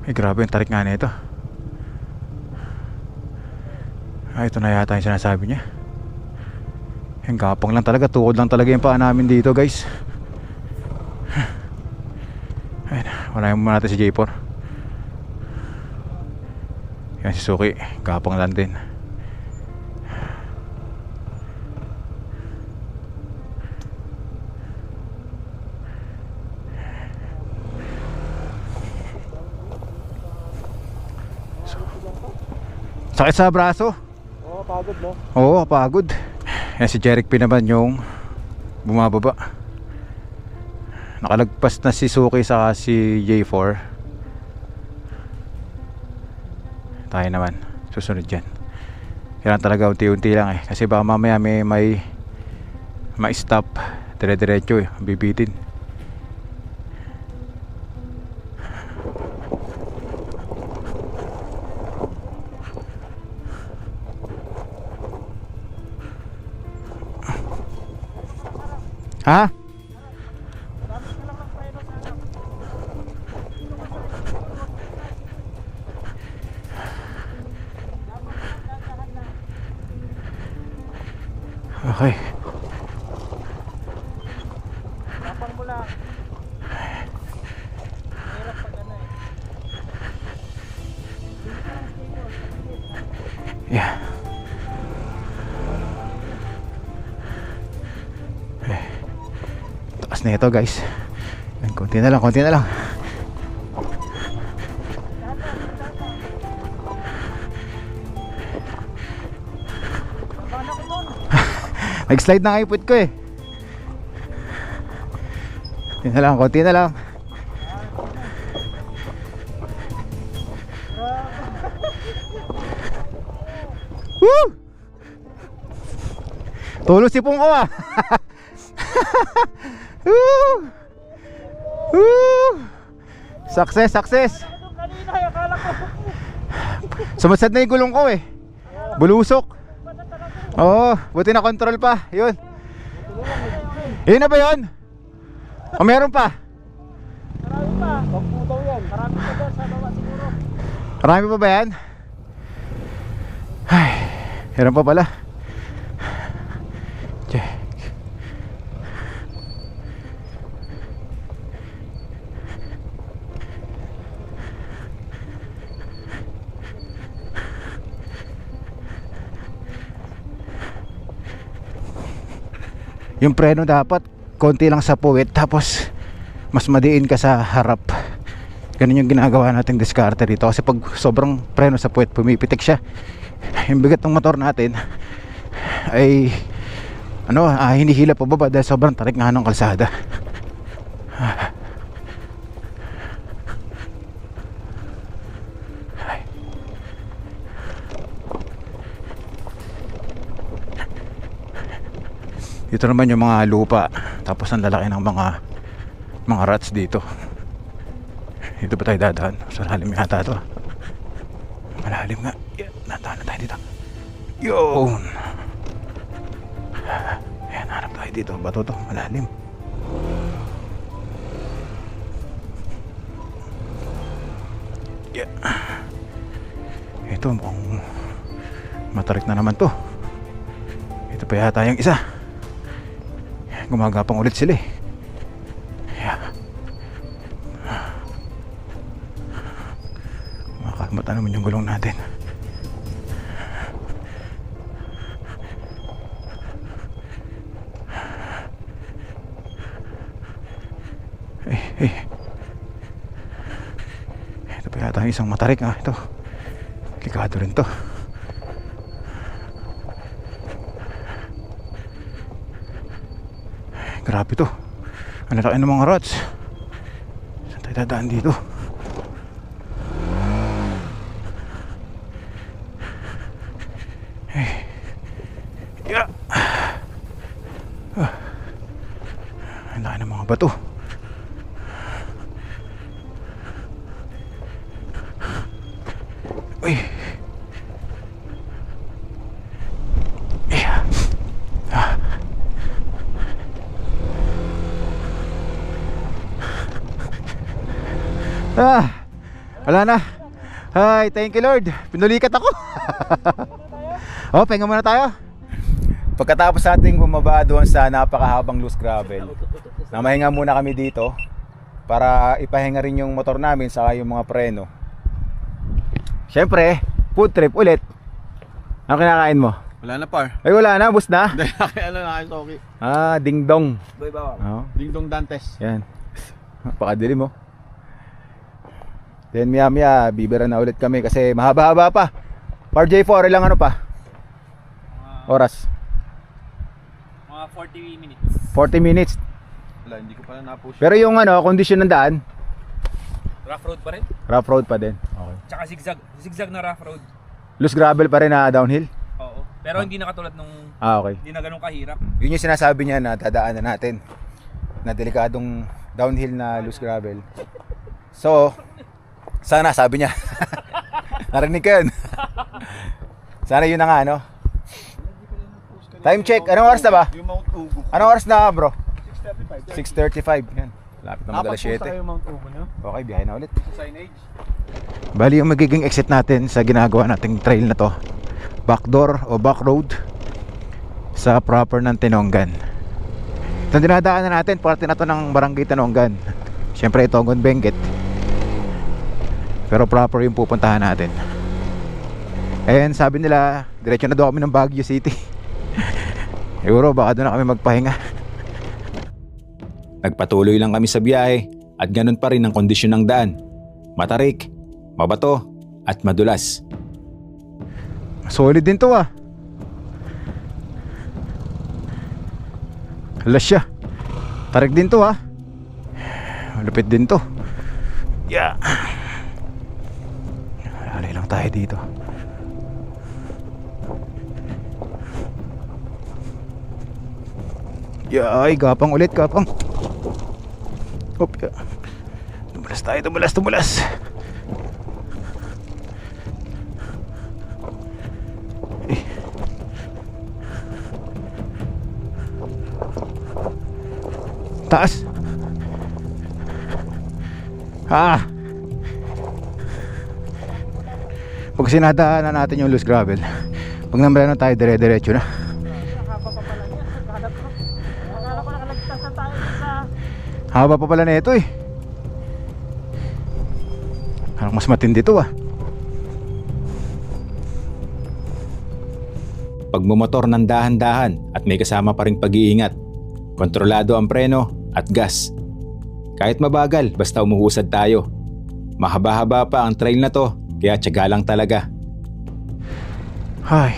Ay, grabe yung tarik nga na ito. Ito na yata yung sinasabi niya. Yung gapang lang talaga. Tukod lang talaga yung paa namin dito, guys. Wala yung muna natin si J4. Yan si Suki, gapang lang din. Sakit sa braso? Oo, pagod no? Oo, pagod. Yan si Jeric P naman yung bumababa. Nakalagpas na si Suki saka si J4. tayo naman susunod dyan. Kailangan talaga unti-unti lang kasi baka mamaya may stop dire-diretso bibitin. Ha? Okay. Yeah. Taas na ito guys. Konti na lang, konti na lang. Nag-slide na ipod ko Konti na lang, konti na lang. Woo! Tulong si Pong ko Woo! Woo! Success, success. Sumasad na yung gulong ko Bulusok. Oo, buti na control pa. Yun. Yun na ba yun? O meron pa? Marami pa. Pagputaw yan. Marami pa doon sa baba siguro. Marami pa ba yan? Ay, meron pa pala. Check. Yung preno dapat konti lang sa puwit tapos mas madiin ka sa harap. Ganun yung ginagawa nating diskarte dito kasi pag sobrang preno sa puwit pumipitik siya. Yung bigat ng motor natin ay hinihila pababa dahil sobrang tarik nga ng kalsada. Dito naman yung mga lupa. Tapos ang lalaki ng mga rats dito. Dito ba tayo dadaan? Sa lalim yata ito. Malalim nga. Dadaan na tayo dito. Yun. Ayan, harap tayo dito. Bato to. Malalim. Yeah. Ito mukhang matarik na naman to. Ito pa yata yung isa. Gumagapang ulit sila Yeah. Makakamata naman yung gulong natin. Ito pa yata isang matarik ito. Delikado rin to. Grabe to. Ang laki ng mga rats. Saan tayo dadaan dito? Yeah. Ang laki ng mga bato. Uy. Wala na. Hi, thank you Lord. Pinulikat ako. Pahinga muna tayo. Pagkatapos nating bumaba doon sa napakahabang loose gravel, namahinga muna kami dito para ipahinga rin yung motor namin saka yung mga preno. Siyempre, food trip ulit. Ano kinakain mo? Wala na par. Ay wala na, bus na. Kaya lang nakain Toki. Ding dong. Boy bawang. Ding Dong Dantes. Yan. Napakadilim mo. Then maya bibira na ulit kami kasi mahaba-haba pa. Par J4 ilang pa? Oras? Mga 40 minutes. 40 minutes. Wala, hindi ko pala na-push. Pero yung kondisyon ng daan, Rough road pa rin? rough road pa din. Okay. Tsaka zigzag. Zigzag na rough road. Loose gravel pa rin na downhill? Oo. Pero hindi na katulad nung Okay. hindi na ganun kahirap. Yun yung sinasabi niya na dadaanan natin. Na delikadong downhill na loose gravel. So, sana sabi niya. Narinig ko yun. Sana yun na nga, no? Time check. Anong oras na ba? Yung Mount Ugo. Anong oras na, bro? 6:35. 6:35. Yan. Lapit na mag-alas 7. yung Mount Ugo, no? Okay, biyahe na ulit. Signage. Bali yung magiging exit natin sa ginagawa nating trail na to, backdoor o back road sa proper ng Tinonggan. Itong dinadaanan natin, parte na to ng barangay Tinonggan. Siyempre Tongon Benguet, pero proper yung pupuntahan natin. And sabi nila diretso na daw kami ng Baguio City. Euro, baka doon na kami magpahinga. Nagpatuloy lang kami sa biyahe at ganun pa rin ang kondisyon ng daan. Matarik, mabato at madulas. Solid din to ah. Hala siya. Tarik din to ah. Malupit din to. Yeah. Alay lang tayo dito. Yeah, ay gapang ulit, gapang. Hop, yeah. Tumulas tayo, tumulas. Taas. Pag sinadaanan natin yung loose gravel, pag namreno tayo dire-diretso na. Haba pa pala na ito eh. Parang mas matindi to ah. Pagmumotor ng dahan-dahan at may kasama pa ring pag-iingat. Kontrolado ang preno at gas. Kahit mabagal, basta umuhusad tayo. Mahaba-haba pa ang trail na to, kaya tiyaga lang talaga. Ay,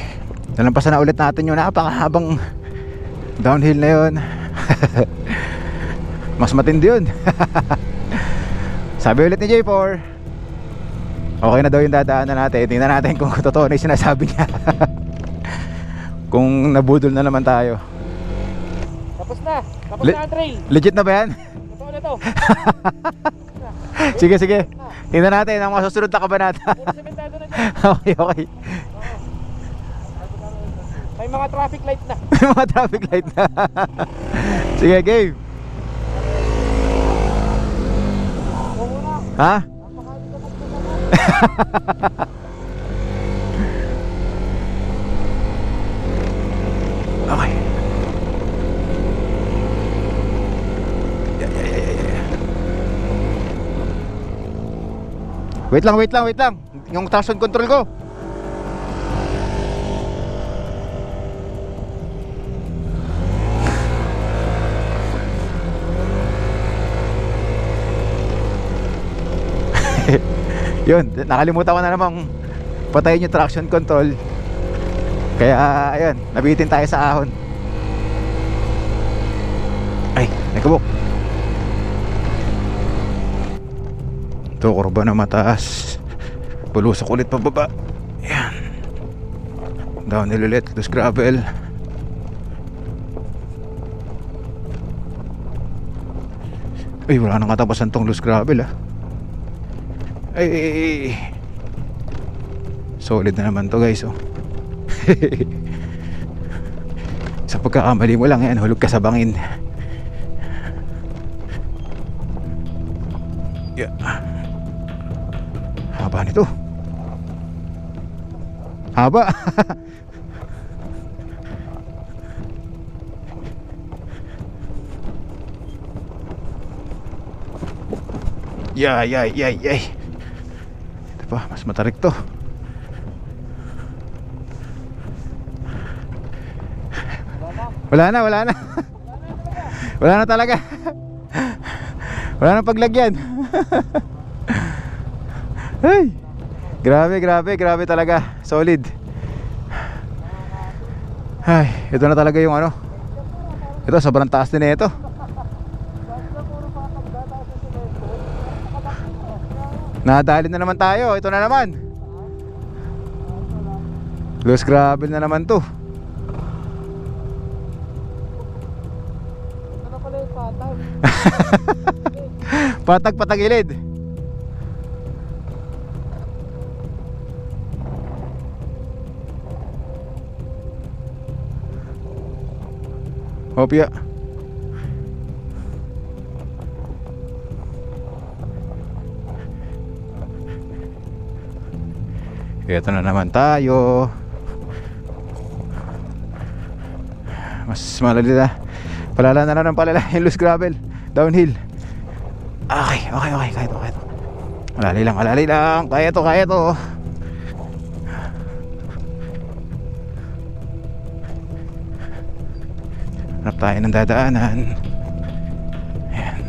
nalampasan na ulit natin yung napakahabang downhill na yun. Mas matindi yun. Sabi ulit ni J4, okay na daw yung dadaanan natin. Tingnan natin kung totoo na yung sinasabi niya. Kung nabudol na naman tayo. Tapos na ang trail. Legit na ba yan? Totoo na to. Sige, sige. Tingnan natin ang mga susunod na kabanata. Sementado na dyan. Okay. May mga traffic light na. May mga traffic light na. Sige, game. Ha? Okay. Wait lang. Yung traction control ko. Yun, nakalimutan ko na namang patayin yung traction control. Kaya ayun, nabitin tayo sa ahon. Ay, nagkabok. Ito, kurba na mataas. Pulusok ulit pababa. Yan. Downhill ulit, loose gravel. Ay, wala nang katapasan tong loose gravel ah. Ay. Solid na naman to guys oh. Sa pagkakamali mo lang yan, hulog ka sa bangin. Yeah. Haba nito. Haba. Yay. Ito pa, mas matarik to. Wala na. Wala na talaga. Wala na paglagyan. Ay, grabe talaga. Solid. Ay, ito na talaga yung ano. Ito, sobrang taas din ito. Nadali na naman tayo. Ito na naman. Loose gravel na naman to. Patag patagilid. Hopya. Ito na naman tayo. Mas malalila. Palala na lang ng palala yung loose gravel. Downhill. Okay. Kaya to. Alali lang. Kaya to. Hanap tayo ng dadaanan. Ayan.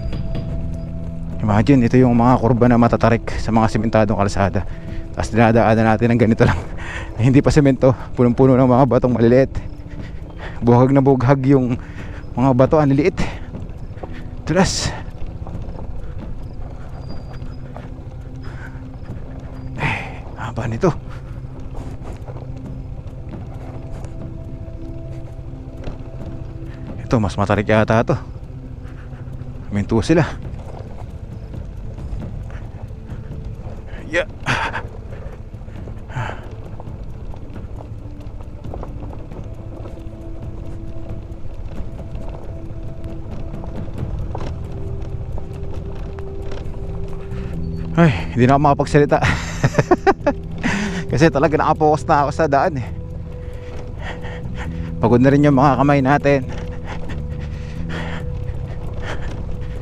Imagine, ito yung mga kurba na matatarik sa mga sementadong kalsada. Tapos dinadaanan natin ng ganito lang. Hindi pa semento. Punong-puno ng mga batong maliliit. Buhag na bughag yung mga bato, ang liliit. Tulas. Haba nito. Ito, mas matarik yata ito. Minto sila. Yeah. Ay, hindi na ako makapagsalita. Kasi talaga nakapokus na ako sa daan eh. Pagod na rin yung mga kamay natin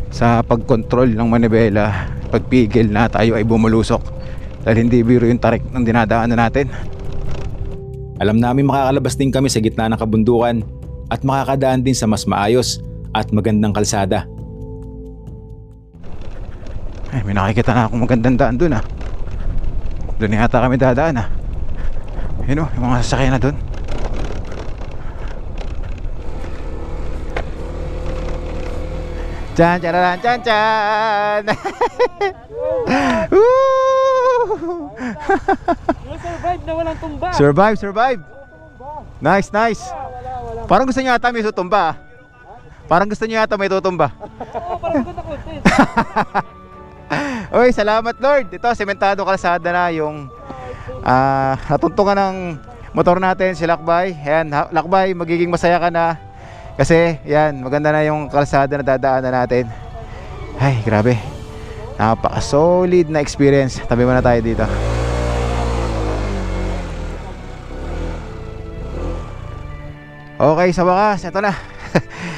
sa pagkontrol ng manibela. Pagpigil na tayo ay bumulusok, dahil hindi biro yung tarik ng dinadaanan natin. Alam namin makakalabas din kami sa gitna ng kabundukan at makakadaan din sa mas maayos at magandang kalsada. Ay, may nakikita na akong magandang daan dun ah. Doon yata kami dadaan ah. Yun o, yung mga sasakyan na dun. Chan chararan chan chan. Survive na walang tumba. Survive. Nice. Parang gusto niyo yata may tutumba ah. Parang gusto niyo yata may tutumba. Oo, parang maganda content. Oy, salamat Lord. Ito, sementado kalsada na yung natuntungan ng motor natin, si Lakbay. Ayan, Lakbay, magiging masaya ka na. Kasi, yan, maganda na yung kalsada na dadaanan natin. Ay, grabe. Napaka-solid na experience. Tabi muna tayo dito. Okay, sa wakas, ito na.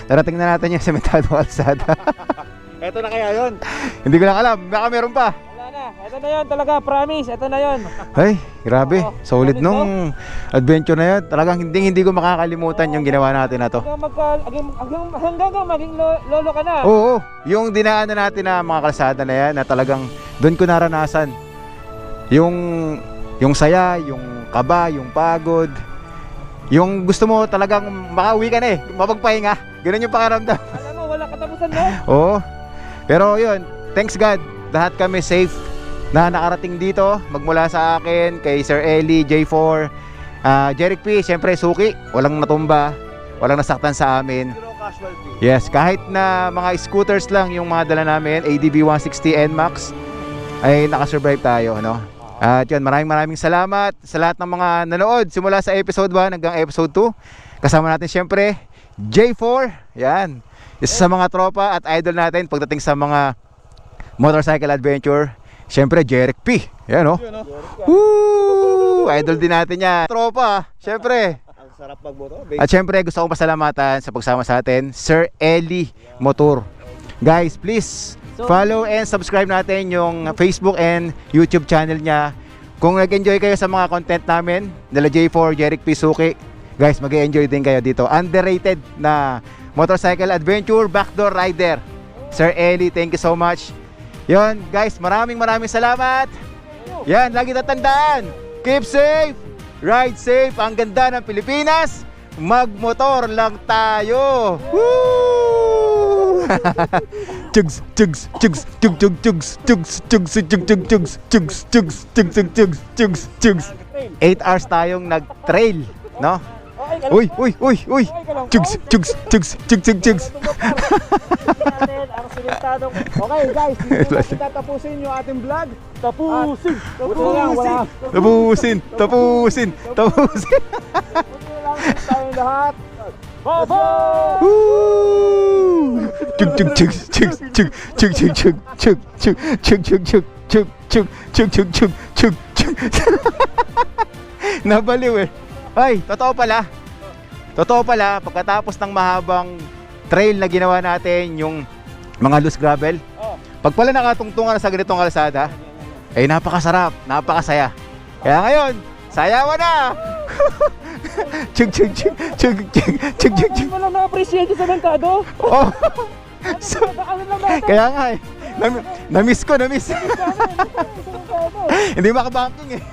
Darating na natin yung sementado kalsada. Eto na kaya yun. Hindi ko lang alam, baka meron pa. Wala na. Ito na yun talaga, promise. Ito na yun. Ay, grabe. Solid nung adventure na yun. Talagang hindi ko makakalimutan yung ginawa natin na to. Hanggang maging lolo ka na. Oo, yung dinaanan natin na mga kalsada na yan, na talagang doon ko naranasan yung saya, yung kaba, yung pagod. Yung gusto mo talagang makauwi ka na eh, mapagpahinga. Ganun yung pakiramdam. Alam mo, wala katapusan mo. Oo. Pero yun, thanks God, lahat kami safe na nakarating dito. Magmula sa akin, kay Sir Eli, J4, Jeric P, syempre Suki, walang natumba, walang nasaktan sa amin. Yes, kahit na mga scooters lang yung mga dala namin, ADB 160 NMAX, ay nakasurvive tayo, no? At yun, maraming salamat sa lahat ng mga nanood simula sa episode 1 hanggang episode 2. Kasama natin syempre J4, yan, isa sa mga tropa at idol natin pagdating sa mga motorcycle adventure. Syempre Jeric P, yan o. Woo! Idol din natin yan. Tropa, syempre. Ang sarap magmotor. At syempre gusto kong pasalamatan sa pagsama sa atin, Sir Eli Motor. Guys, please follow and subscribe natin yung Facebook and YouTube channel niya. Kung nag-enjoy kayo sa mga content namin, nila J4, Jeric P, Suki, guys, mag-enjoy din kayo dito. Underrated na motorcycle adventure, backdoor rider. Sir Eli, thank you so much. Yon, guys, maraming salamat. Yan, lagi tatandaan. Keep safe, ride safe. Ang ganda ng Pilipinas, magmotor lang tayo. Woo! Chugs, chugs, chugs, chug, chug, chugs, chugs, chugs, chug, chug, chugs, chugs, chugs, chugs, chugs, chugs, chugs, chugs. 8 hours tayong nag-trail, no? Uy, uy, uy, uy. Chugs, chugs, chugs, chugs, chugs, chugs. Okay guys, dito natin tatapusin yung ating vlog. Tapusin! Tapusin, tapusin, tapusin. Tayong lahat. Woo! Chug, chug, chug, chug, chug, chug, chug, chug, chug, chug, chug, chug, chug, chug, chug, chug, chug, chug, chug, chug. Nabaliw eh. Ay, totoo pala. Totoo pala, pagkatapos ng mahabang trail na ginawa natin, yung mga loose gravel, pag pala nakatungtungan sa ganitong kalsada, ay napakasarap, napakasaya. Kaya ngayon, sayawan na! Chug, chug, chug, chug, chug, chug, chug, chug. Wala na-appreciate sa merkado. Oh. So, kaya nga eh. Na-miss ko, na-miss. Hindi makabanking eh.